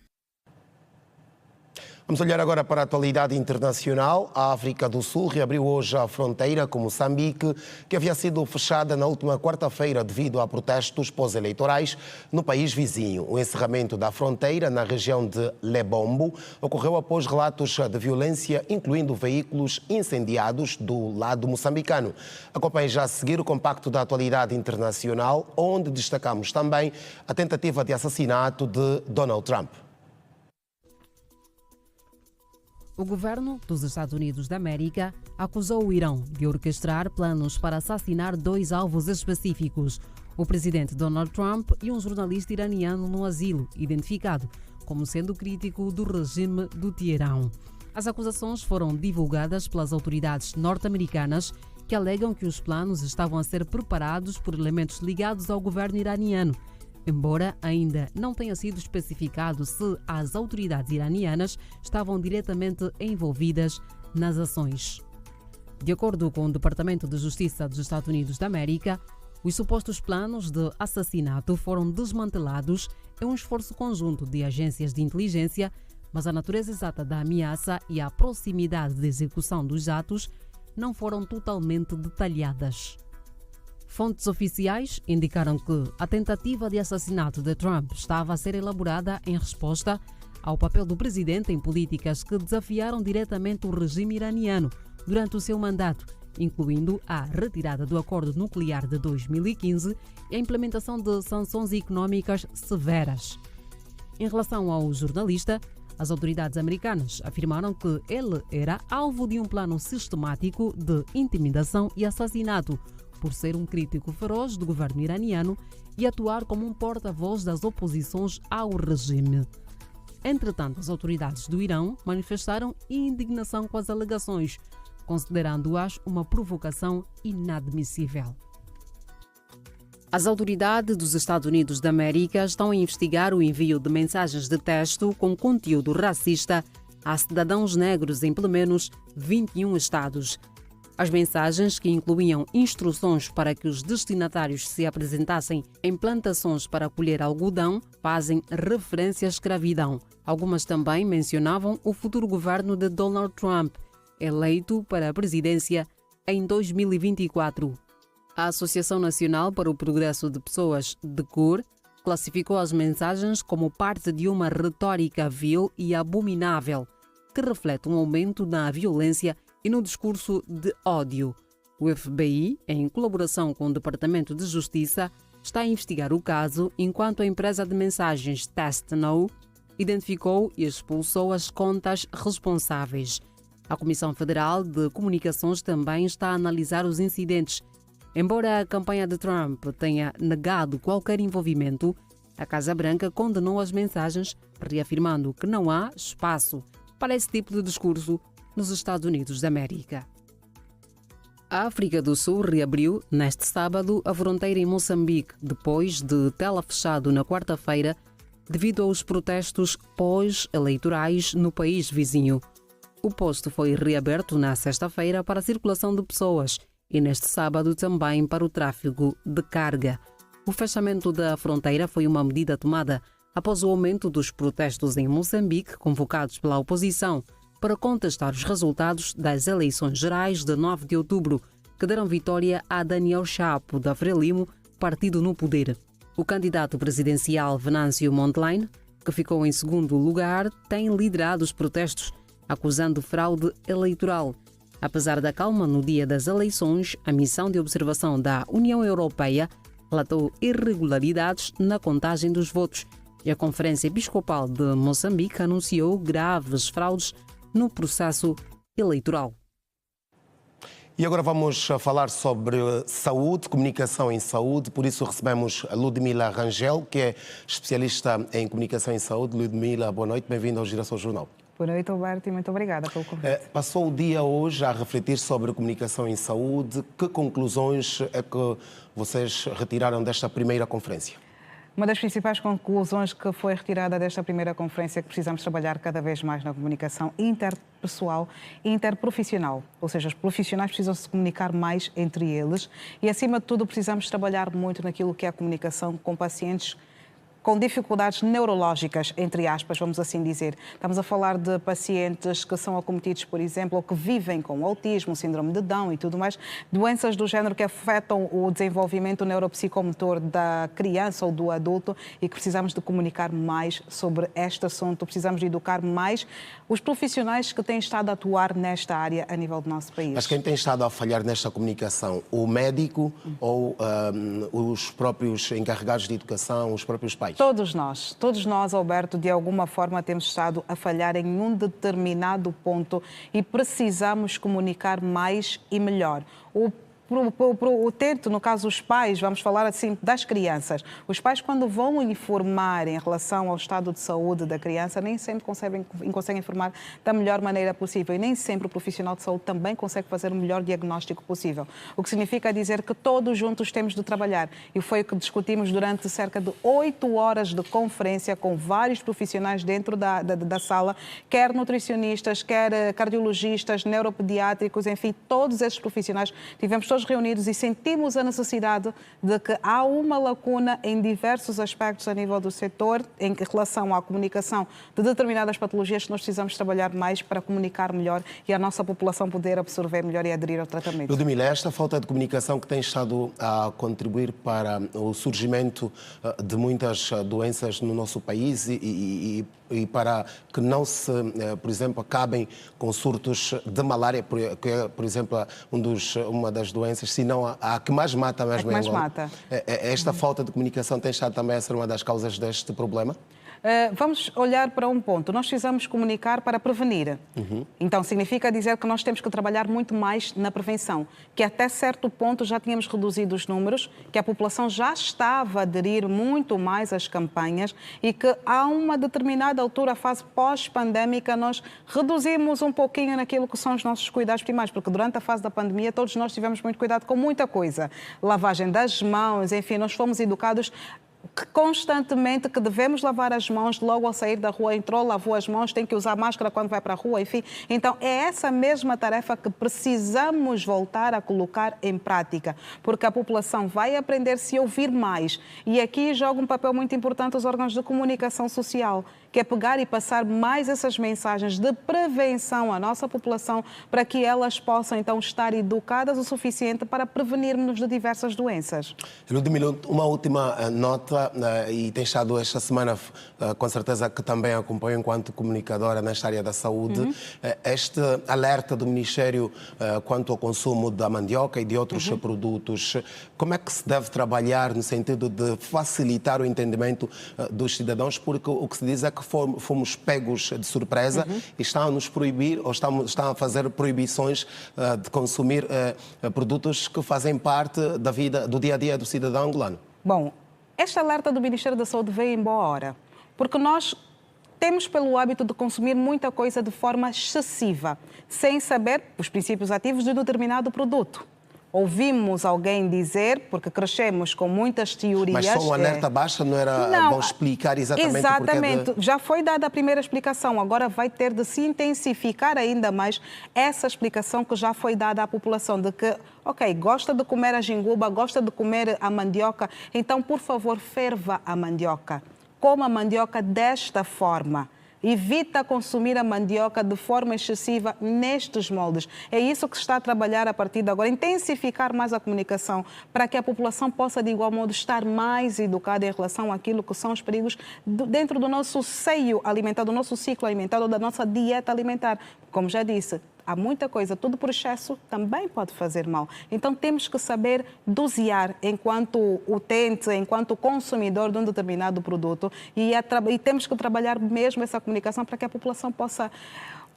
Speaker 1: Vamos olhar agora para a atualidade internacional. A África do Sul reabriu hoje a fronteira com Moçambique, que havia sido fechada na última quarta-feira devido a protestos pós-eleitorais no país vizinho. O encerramento da fronteira na região de Lebombo ocorreu após relatos de violência, incluindo veículos incendiados do lado moçambicano. Acompanhe já a seguir o compacto da atualidade internacional, onde destacamos também a tentativa de assassinato de Donald Trump.
Speaker 7: O governo dos Estados Unidos da América acusou o Irão de orquestrar planos para assassinar 2 alvos específicos, o presidente Donald Trump e um jornalista iraniano no asilo, identificado como sendo crítico do regime do Teherão. As acusações foram divulgadas pelas autoridades norte-americanas, que alegam que os planos estavam a ser preparados por elementos ligados ao governo iraniano, embora ainda não tenha sido especificado se as autoridades iranianas estavam diretamente envolvidas nas ações. De acordo com o Departamento de Justiça dos Estados Unidos da América, os supostos planos de assassinato foram desmantelados em um esforço conjunto de agências de inteligência, mas a natureza exata da ameaça e a proximidade de execução dos atos não foram totalmente detalhadas. Fontes oficiais indicaram que a tentativa de assassinato de Trump estava a ser elaborada em resposta ao papel do presidente em políticas que desafiaram diretamente o regime iraniano durante o seu mandato, incluindo a retirada do acordo nuclear de 2015 e a implementação de sanções econômicas severas. Em relação ao jornalista, as autoridades americanas afirmaram que ele era alvo de um plano sistemático de intimidação e assassinato, por ser um crítico feroz do governo iraniano e atuar como um porta-voz das oposições ao regime. Entretanto, as autoridades do Irão manifestaram indignação com as alegações, considerando-as uma provocação inadmissível. As autoridades dos Estados Unidos da América estão a investigar o envio de mensagens de texto com conteúdo racista a cidadãos negros em pelo menos 21 estados. As mensagens, que incluíam instruções para que os destinatários se apresentassem em plantações para colher algodão, fazem referência à escravidão. Algumas também mencionavam o futuro governo de Donald Trump, eleito para a presidência em 2024. A Associação Nacional para o Progresso de Pessoas de Cor classificou as mensagens como parte de uma retórica vil e abominável, que reflete um aumento na violência e no discurso de ódio. O FBI, em colaboração com o Departamento de Justiça, está a investigar o caso, enquanto a empresa de mensagens TestNow identificou e expulsou as contas responsáveis. A Comissão Federal de Comunicações também está a analisar os incidentes. Embora a campanha de Trump tenha negado qualquer envolvimento, a Casa Branca condenou as mensagens, reafirmando que não há espaço para esse tipo de discurso nos Estados Unidos da América. A África do Sul reabriu, neste sábado, a fronteira em Moçambique, depois de tê-la fechado na quarta-feira, devido aos protestos pós-eleitorais no país vizinho. O posto foi reaberto na sexta-feira para a circulação de pessoas e neste sábado também para o tráfego de carga. O fechamento da fronteira foi uma medida tomada após o aumento dos protestos em Moçambique, convocados pela oposição, para contestar os resultados das eleições gerais de 9 de outubro, que deram vitória a Daniel Chapo, da Frelimo, partido no poder. O candidato presidencial Venâncio Mondlane, que ficou em segundo lugar, tem liderado os protestos, acusando fraude eleitoral. Apesar da calma no dia das eleições, a missão de observação da União Europeia relatou irregularidades na contagem dos votos e a Conferência Episcopal de Moçambique anunciou graves fraudes no processo eleitoral.
Speaker 1: E agora vamos falar sobre saúde, comunicação em saúde. Por isso recebemos a Ludmila Rangel, que é especialista em comunicação em saúde. Ludmila, boa noite, bem-vinda ao Girassol Jornal.
Speaker 8: Boa noite, Alberto, e muito obrigada pelo convite.
Speaker 1: Passou o dia hoje a refletir sobre a comunicação em saúde. Que conclusões é que vocês retiraram desta primeira conferência?
Speaker 8: Uma das principais conclusões que foi retirada desta primeira conferência é que precisamos trabalhar cada vez mais na comunicação interpessoal e interprofissional. Ou seja, os profissionais precisam se comunicar mais entre eles e, acima de tudo, precisamos trabalhar muito naquilo que é a comunicação com pacientes com dificuldades neurológicas, entre aspas, vamos assim dizer. Estamos a falar de pacientes que são acometidos, por exemplo, ou que vivem com autismo, síndrome de Down e tudo mais, doenças do género que afetam o desenvolvimento neuropsicomotor da criança ou do adulto e que precisamos de comunicar mais sobre este assunto, precisamos de educar mais os profissionais que têm estado a atuar nesta área a nível do nosso país.
Speaker 1: Mas quem tem estado a falhar nesta comunicação? O médico ou os próprios encarregados de educação, os próprios pais?
Speaker 8: Todos nós, Alberto, de alguma forma temos estado a falhar em um determinado ponto e precisamos comunicar mais e melhor. O tento, no caso os pais, vamos falar assim das crianças. Os pais, quando vão informar em relação ao estado de saúde da criança, nem sempre conseguem informar da melhor maneira possível e nem sempre o profissional de saúde também consegue fazer o melhor diagnóstico possível. O que significa dizer que todos juntos temos de trabalhar. E foi o que discutimos durante cerca de 8 horas de conferência com vários profissionais dentro da sala, quer nutricionistas, quer cardiologistas, neuropediátricos, enfim, todos esses profissionais tivemos todos reunidos e sentimos a necessidade de que há uma lacuna em diversos aspectos a nível do setor em relação à comunicação de determinadas patologias que nós precisamos trabalhar mais para comunicar melhor e a nossa população poder absorver melhor e aderir ao tratamento.
Speaker 1: Ludmila, esta falta de comunicação que tem estado a contribuir para o surgimento de muitas doenças no nosso país e para que não se, por exemplo, acabem com surtos de malária, que é, por exemplo, uma das doenças, se não a que mais mata mesmo em Angola. Esta falta de comunicação tem estado também a ser uma das causas deste problema?
Speaker 8: Vamos olhar para um ponto. Nós precisamos comunicar para prevenir. Então, significa dizer que nós temos que trabalhar muito mais na prevenção, que até certo ponto já tínhamos reduzido os números, que a população já estava a aderir muito mais às campanhas e que a uma determinada altura, a fase pós-pandémica, nós reduzimos um pouquinho naquilo que são os nossos cuidados primários, porque durante a fase da pandemia todos nós tivemos muito cuidado com muita coisa. Lavagem das mãos, enfim, nós fomos educados constantemente que devemos lavar as mãos logo ao sair da rua, entrou, lavou as mãos, tem que usar máscara quando vai para a rua, enfim. Então, é essa mesma tarefa que precisamos voltar a colocar em prática, porque a população vai aprender a se ouvir mais. E aqui joga um papel muito importante os órgãos de comunicação social, que é pegar e passar mais essas mensagens de prevenção à nossa população para que elas possam, então, estar educadas o suficiente para prevenirmos de diversas doenças.
Speaker 1: Ludmila, uma última nota, e tem estado esta semana, com certeza que também acompanho enquanto comunicadora nesta área da saúde, este alerta do Ministério quanto ao consumo da mandioca e de outros produtos. Como é que se deve trabalhar no sentido de facilitar o entendimento dos cidadãos? Porque o que se diz é que fomos pegos de surpresa e estão a nos proibir, ou estão a fazer proibições de consumir produtos que fazem parte da vida, do dia a dia do cidadão angolano.
Speaker 8: Bom, este alerta do Ministério da Saúde veio em boa hora, porque nós temos pelo hábito de consumir muita coisa de forma excessiva, sem saber os princípios ativos de um determinado produto. Ouvimos alguém dizer, porque crescemos com muitas teorias...
Speaker 1: Mas só um alerta baixa não era bom explicar exatamente o porquê
Speaker 8: Exatamente. Já foi dada a primeira explicação, agora vai ter de se intensificar ainda mais essa explicação que já foi dada à população, de que, ok, gosta de comer a jinguba, gosta de comer a mandioca, então, por favor, ferva a mandioca. Coma a mandioca desta forma. Evita consumir a mandioca de forma excessiva nestes moldes. É isso que se está a trabalhar a partir de agora, intensificar mais a comunicação para que a população possa, de igual modo, estar mais educada em relação àquilo que são os perigos dentro do nosso seio alimentar, do nosso ciclo alimentar ou da nossa dieta alimentar. Como já disse, há muita coisa, tudo por excesso também pode fazer mal. Então temos que saber dosear enquanto utente, enquanto consumidor de um determinado produto e temos que trabalhar mesmo essa comunicação para que a população possa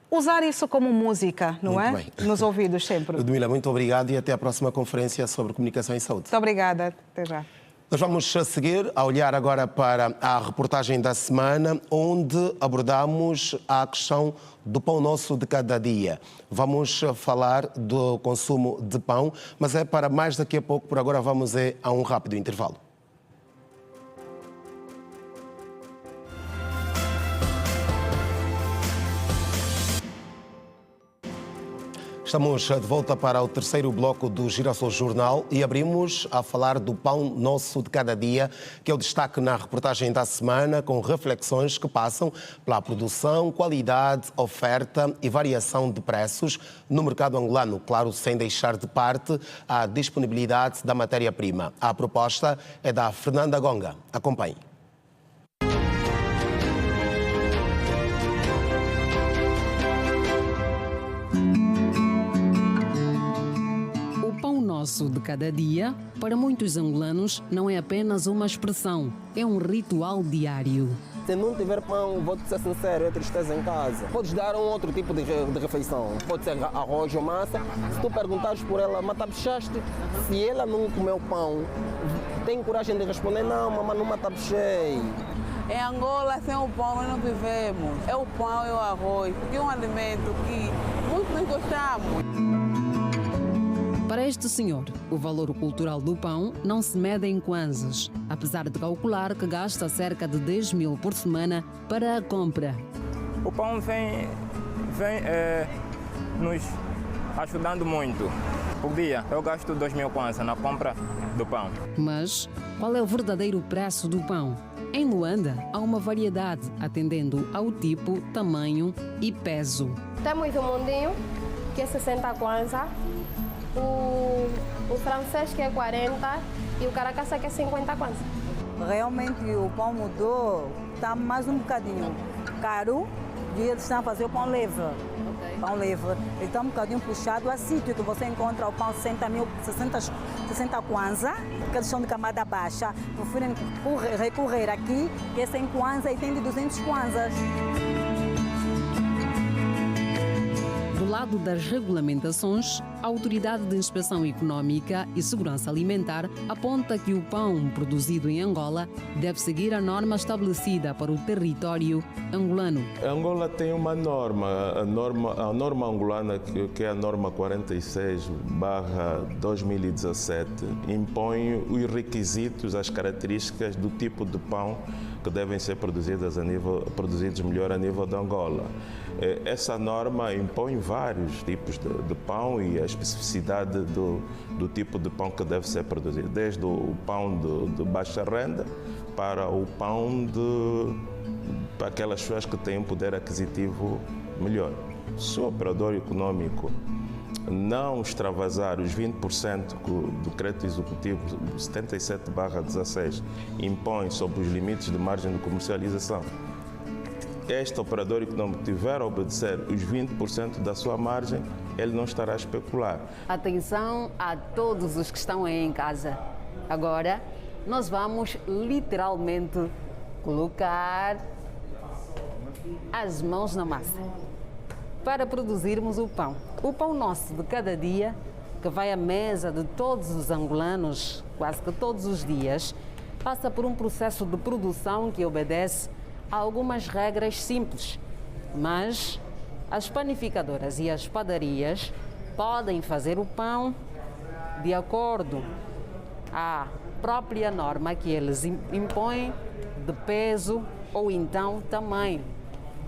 Speaker 8: usar isso como música, não é?
Speaker 1: Muito bem.
Speaker 8: Nos ouvidos sempre.
Speaker 1: Ludmila, muito obrigado e até a próxima conferência sobre comunicação e saúde.
Speaker 8: Muito obrigada. Até já.
Speaker 1: Nós vamos seguir a olhar agora para a reportagem da semana, onde abordamos a questão do pão nosso de cada dia. Vamos falar do consumo de pão, mas é para mais daqui a pouco. Por agora vamos a um rápido intervalo. Estamos de volta para o terceiro bloco do Girassol Jornal e abrimos a falar do pão nosso de cada dia, que é o destaque na reportagem da semana, com reflexões que passam pela produção, qualidade, oferta e variação de preços no mercado angolano, claro, sem deixar de parte a disponibilidade da matéria-prima. A proposta é da Fernanda Gonga. Acompanhe.
Speaker 7: Nosso de cada dia, para muitos angolanos, não é apenas uma expressão, é um ritual diário.
Speaker 9: Se não tiver pão, vou-te ser sincero, é tristeza em casa. Podes dar um outro tipo de refeição. Pode ser arroz ou massa. Se tu perguntares por ela, mas tapechaste? Se ela não comeu pão, tem coragem de responder, não, mamãe, não me tapechei.
Speaker 10: Em Angola, sem o pão, nós não vivemos. É o pão e o arroz, porque é um alimento que muitos nós gostamos.
Speaker 7: Para este senhor, o valor cultural do pão não se mede em kwanzas, apesar de calcular que gasta cerca de 10 mil por semana para a compra.
Speaker 11: O pão vem nos ajudando muito. Por dia, eu gasto 2 mil kwanzas na compra do pão.
Speaker 7: Mas qual é o verdadeiro preço do pão? Em Luanda, há uma variedade, atendendo ao tipo, tamanho e peso.
Speaker 12: Temos o mundinho, que é 60 kwanza. O francês, que é 40, e o caracaça, que é 50 kwanza.
Speaker 14: Realmente o pão mudou, está mais um bocadinho caro, e eles estão a fazer o pão leve. Okay. Pão leve. Ele está um bocadinho puxado a sítio que você encontra o pão 60 kwanza, que eles são de camada baixa. Preferem recorrer aqui, que é 100 kwanza e tem de 200 kwanzas.
Speaker 7: Do lado das regulamentações, a Autoridade de Inspeção Econômica e Segurança Alimentar aponta que o pão produzido em Angola deve seguir a norma estabelecida para o território angolano.
Speaker 22: Angola tem uma norma, a norma angolana, que é a norma 46/2017, impõe os requisitos, as características do tipo de pão que devem ser produzidos melhor a nível de Angola. Essa norma impõe vários tipos de pão e a especificidade do tipo de pão que deve ser produzido, desde o pão de baixa renda para o pão para aquelas pessoas que têm um poder aquisitivo melhor. Se o operador econômico não extravasar os 20% que o Decreto Executivo 77/16 impõe sobre os limites de margem de comercialização, este operador econômico tiver a obedecer os 20% da sua margem, ele não estará a especular.
Speaker 25: Atenção a todos os que estão aí em casa. Agora, nós vamos literalmente colocar as mãos na massa para produzirmos o pão. O pão nosso de cada dia, que vai à mesa de todos os angolanos, quase que todos os dias, passa por um processo de produção que obedece há algumas regras simples, mas as panificadoras e as padarias podem fazer o pão de acordo à própria norma que eles impõem de peso ou então tamanho.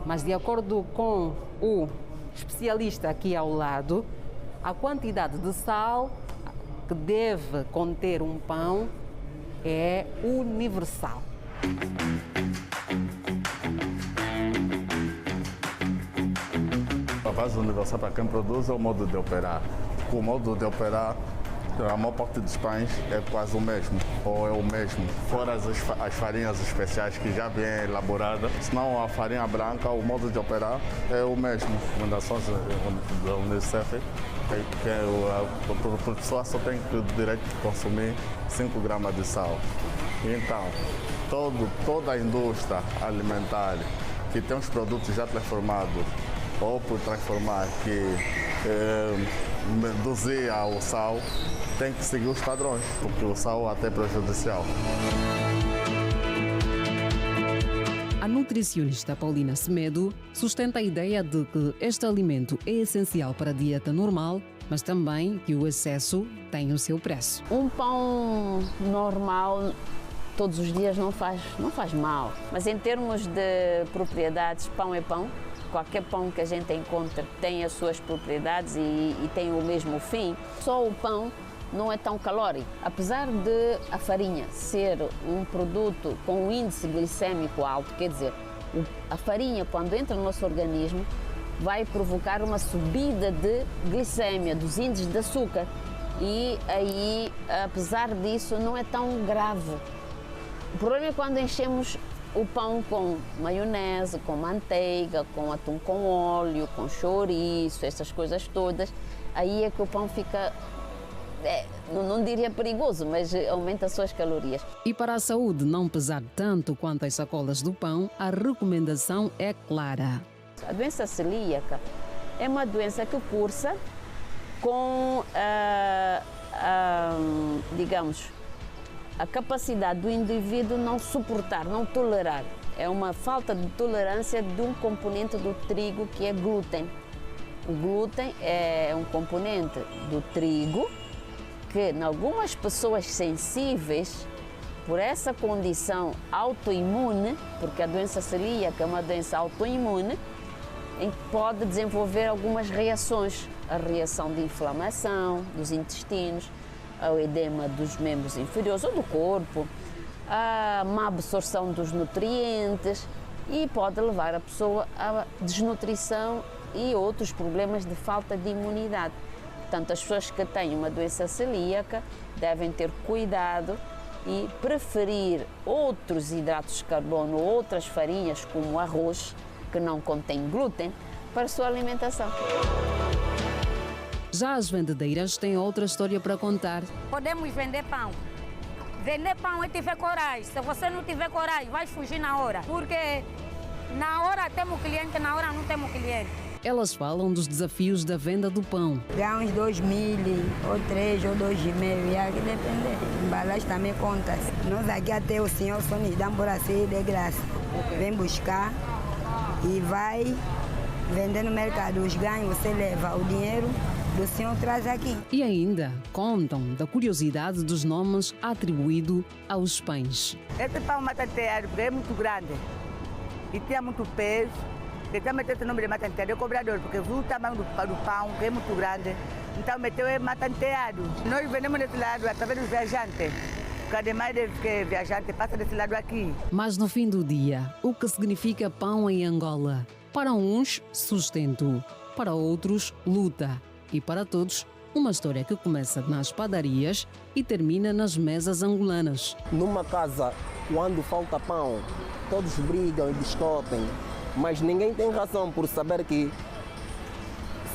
Speaker 25: Mas de acordo com o especialista aqui ao lado, a quantidade de sal que deve conter um pão é universal.
Speaker 2: A base universal para quem produz é o modo de operar. O modo de operar, a maior parte dos pães é quase o mesmo, ou é o mesmo, fora as farinhas especiais que já vêm elaboradas. Senão a farinha branca, o modo de operar é o mesmo. Recomendações da Unicef que a pessoa só tem o direito de consumir 5 gramas de sal. Então, toda a indústria alimentar que tem os produtos já transformados ou por transformar, que reduzia o sal, tem que seguir os padrões, porque o sal até é prejudicial.
Speaker 7: A nutricionista Paulina Semedo sustenta a ideia de que este alimento é essencial para a dieta normal, mas também que o excesso tem o seu preço.
Speaker 13: Um pão normal todos os dias não faz mal, mas em termos de propriedades, pão é pão. Qualquer pão que a gente encontra tem as suas propriedades e tem o mesmo fim. Só o pão não é tão calórico. Apesar de a farinha ser um produto com um índice glicêmico alto, quer dizer, a farinha, quando entra no nosso organismo, vai provocar uma subida de glicemia, dos índices de açúcar. E aí, apesar disso, não é tão grave. O problema é quando enchemos o pão com maionese, com manteiga, com atum com óleo, com chouriço, essas coisas todas. Aí é que o pão fica, não diria perigoso, mas aumenta as suas calorias.
Speaker 7: E para a saúde não pesar tanto quanto as sacolas do pão, a recomendação é clara.
Speaker 13: A doença celíaca é uma doença que cursa com, digamos, a capacidade do indivíduo não suportar, não tolerar. É uma falta de tolerância de um componente do trigo que é glúten. O glúten é um componente do trigo que, em algumas pessoas sensíveis, por essa condição autoimune, porque a doença celíaca é uma doença autoimune, em que pode desenvolver algumas reações. A reação de inflamação dos intestinos, ao edema dos membros inferiores ou do corpo, a má absorção dos nutrientes e pode levar a pessoa à desnutrição e outros problemas de falta de imunidade. Portanto, as pessoas que têm uma doença celíaca devem ter cuidado e preferir outros hidratos de carbono, outras farinhas como o arroz, que não contém glúten, para a sua alimentação.
Speaker 7: Já as vendedeiras têm outra história para contar.
Speaker 15: Podemos vender pão. Vender pão é tiver coragem. Se você não tiver coragem, vai fugir na hora. Porque na hora temos cliente, na hora não temos cliente.
Speaker 7: Elas falam dos desafios da venda do pão.
Speaker 16: Ganha uns 2.000, ou 3, ou 2,5, e aqui depende. Embalagem também conta-se. Nós aqui até o senhor só nos dá por assim de graça. Vem buscar e vai vender no mercado. Os ganhos você leva, o dinheiro o senhor traz aqui.
Speaker 7: E ainda contam da curiosidade dos nomes atribuídos aos pães.
Speaker 16: Esse pão matateado é muito grande e tinha muito peso. E também tem esse nome de matateado, é cobrador, porque viu o tamanho do pão, que é muito grande. Então meteu é matateado. Nós vendemos desse lado através dos viajantes. Cada mais que viajante passa desse lado aqui.
Speaker 7: Mas no fim do dia, o que significa pão em Angola? Para uns, sustento. Para outros, luta. E para todos, uma história que começa nas padarias e termina nas mesas angolanas.
Speaker 9: Numa casa, quando falta pão, todos brigam e discutem, mas ninguém tem razão por saber que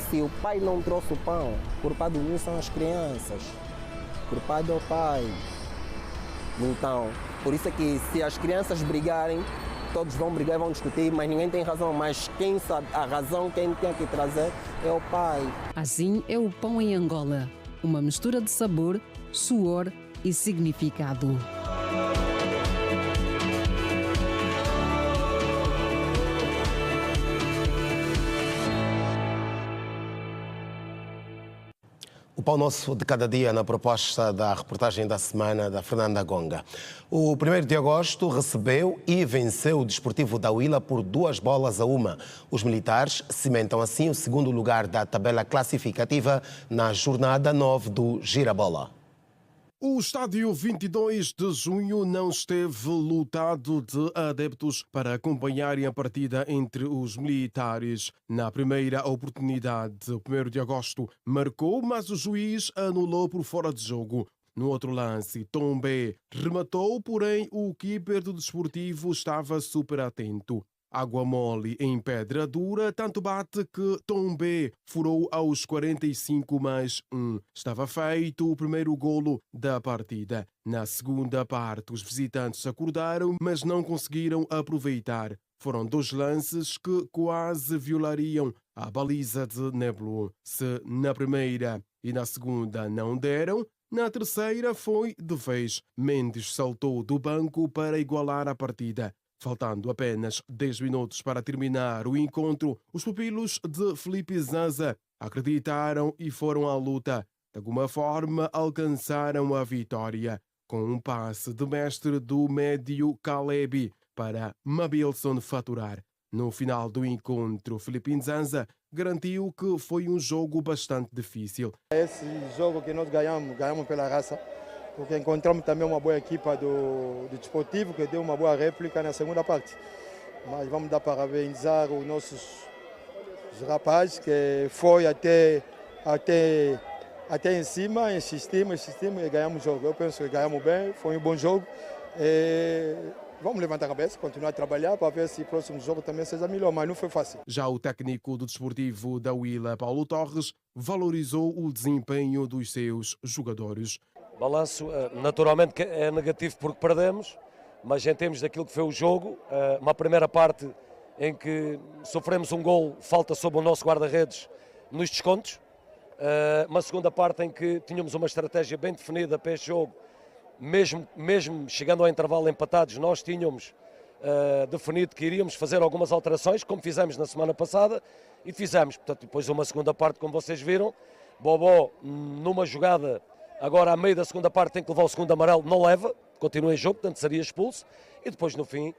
Speaker 9: se o pai não trouxe o pão, culpado não são as crianças, culpado é o pai. Então, por isso é que se as crianças brigarem, todos vão brigar e vão discutir, mas ninguém tem razão. Mas quem sabe a razão, quem tem que trazer é o pai.
Speaker 7: Assim é o pão em Angola. Uma mistura de sabor, suor e significado.
Speaker 1: O Pão Nosso de Cada Dia na proposta da reportagem da semana da Fernanda Gonga. O 1º de agosto recebeu e venceu o Desportivo da Huila por 2-1. Os militares cimentam assim o segundo lugar da tabela classificativa na jornada 9 do Girabola.
Speaker 5: O estádio 22 de junho não esteve lotado de adeptos para acompanharem a partida entre os militares. Na primeira oportunidade, o 1º de agosto marcou, mas o juiz anulou por fora de jogo. No outro lance, Tombé rematou, porém o keeper do Desportivo estava super atento. Água mole em pedra dura, tanto bate que Tombé furou aos 45+1. Estava feito o primeiro golo da partida. Na segunda parte, os visitantes acordaram, mas não conseguiram aproveitar. Foram 2 lances que quase violariam a baliza de Neblo. Se na primeira e na segunda não deram, na terceira foi de vez. Mendes saltou do banco para igualar a partida. Faltando apenas 10 minutos para terminar o encontro, os pupilos de Felipe Zanza acreditaram e foram à luta. De alguma forma, alcançaram a vitória, com um passe de mestre do médio Caleb para Mabilson faturar. No final do encontro, Felipe Zanza garantiu que foi um jogo bastante difícil.
Speaker 17: Esse jogo que nós ganhamos pela raça, porque encontramos também uma boa equipa do Desportivo, que deu uma boa réplica na segunda parte. Mas vamos dar parabenizar os nossos rapazes, que foi até em cima, insistimos e ganhamos o jogo. Eu penso que ganhamos bem, foi um bom jogo. Vamos levantar a cabeça, continuar a trabalhar para ver se o próximo jogo também seja melhor, mas não foi fácil.
Speaker 5: Já o técnico do Desportivo da Huila, Paulo Torres, valorizou o desempenho dos seus jogadores.
Speaker 18: Balanço, naturalmente que é negativo porque perdemos, mas em termos daquilo que foi o jogo, uma primeira parte em que sofremos um gol, falta sobre o nosso guarda-redes nos descontos, uma segunda parte em que tínhamos uma estratégia bem definida para este jogo, mesmo chegando ao intervalo empatados, nós tínhamos definido que iríamos fazer algumas alterações, como fizemos na semana passada, e fizemos. Portanto, depois uma segunda parte, como vocês viram, Bobó numa jogada, agora a meio da segunda parte tem que levar o segundo amarelo, não leva, continua em jogo, portanto seria expulso, e depois no fim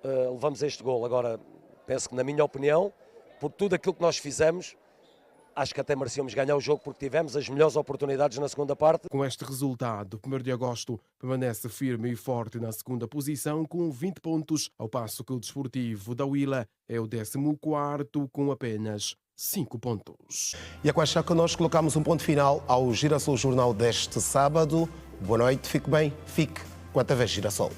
Speaker 18: levamos este gol. Agora, penso que na minha opinião, por tudo aquilo que nós fizemos, acho que até merecíamos ganhar o jogo porque tivemos as melhores oportunidades na segunda parte.
Speaker 5: Com este resultado, o 1º de agosto permanece firme e forte na segunda posição com 20 pontos, ao passo que o Desportivo da Huila é o 14º com apenas 5 pontos.
Speaker 1: E é com esta que nós colocamos um ponto final ao Girassol Jornal deste sábado. Boa noite, fique bem, fique com a TV Girassol.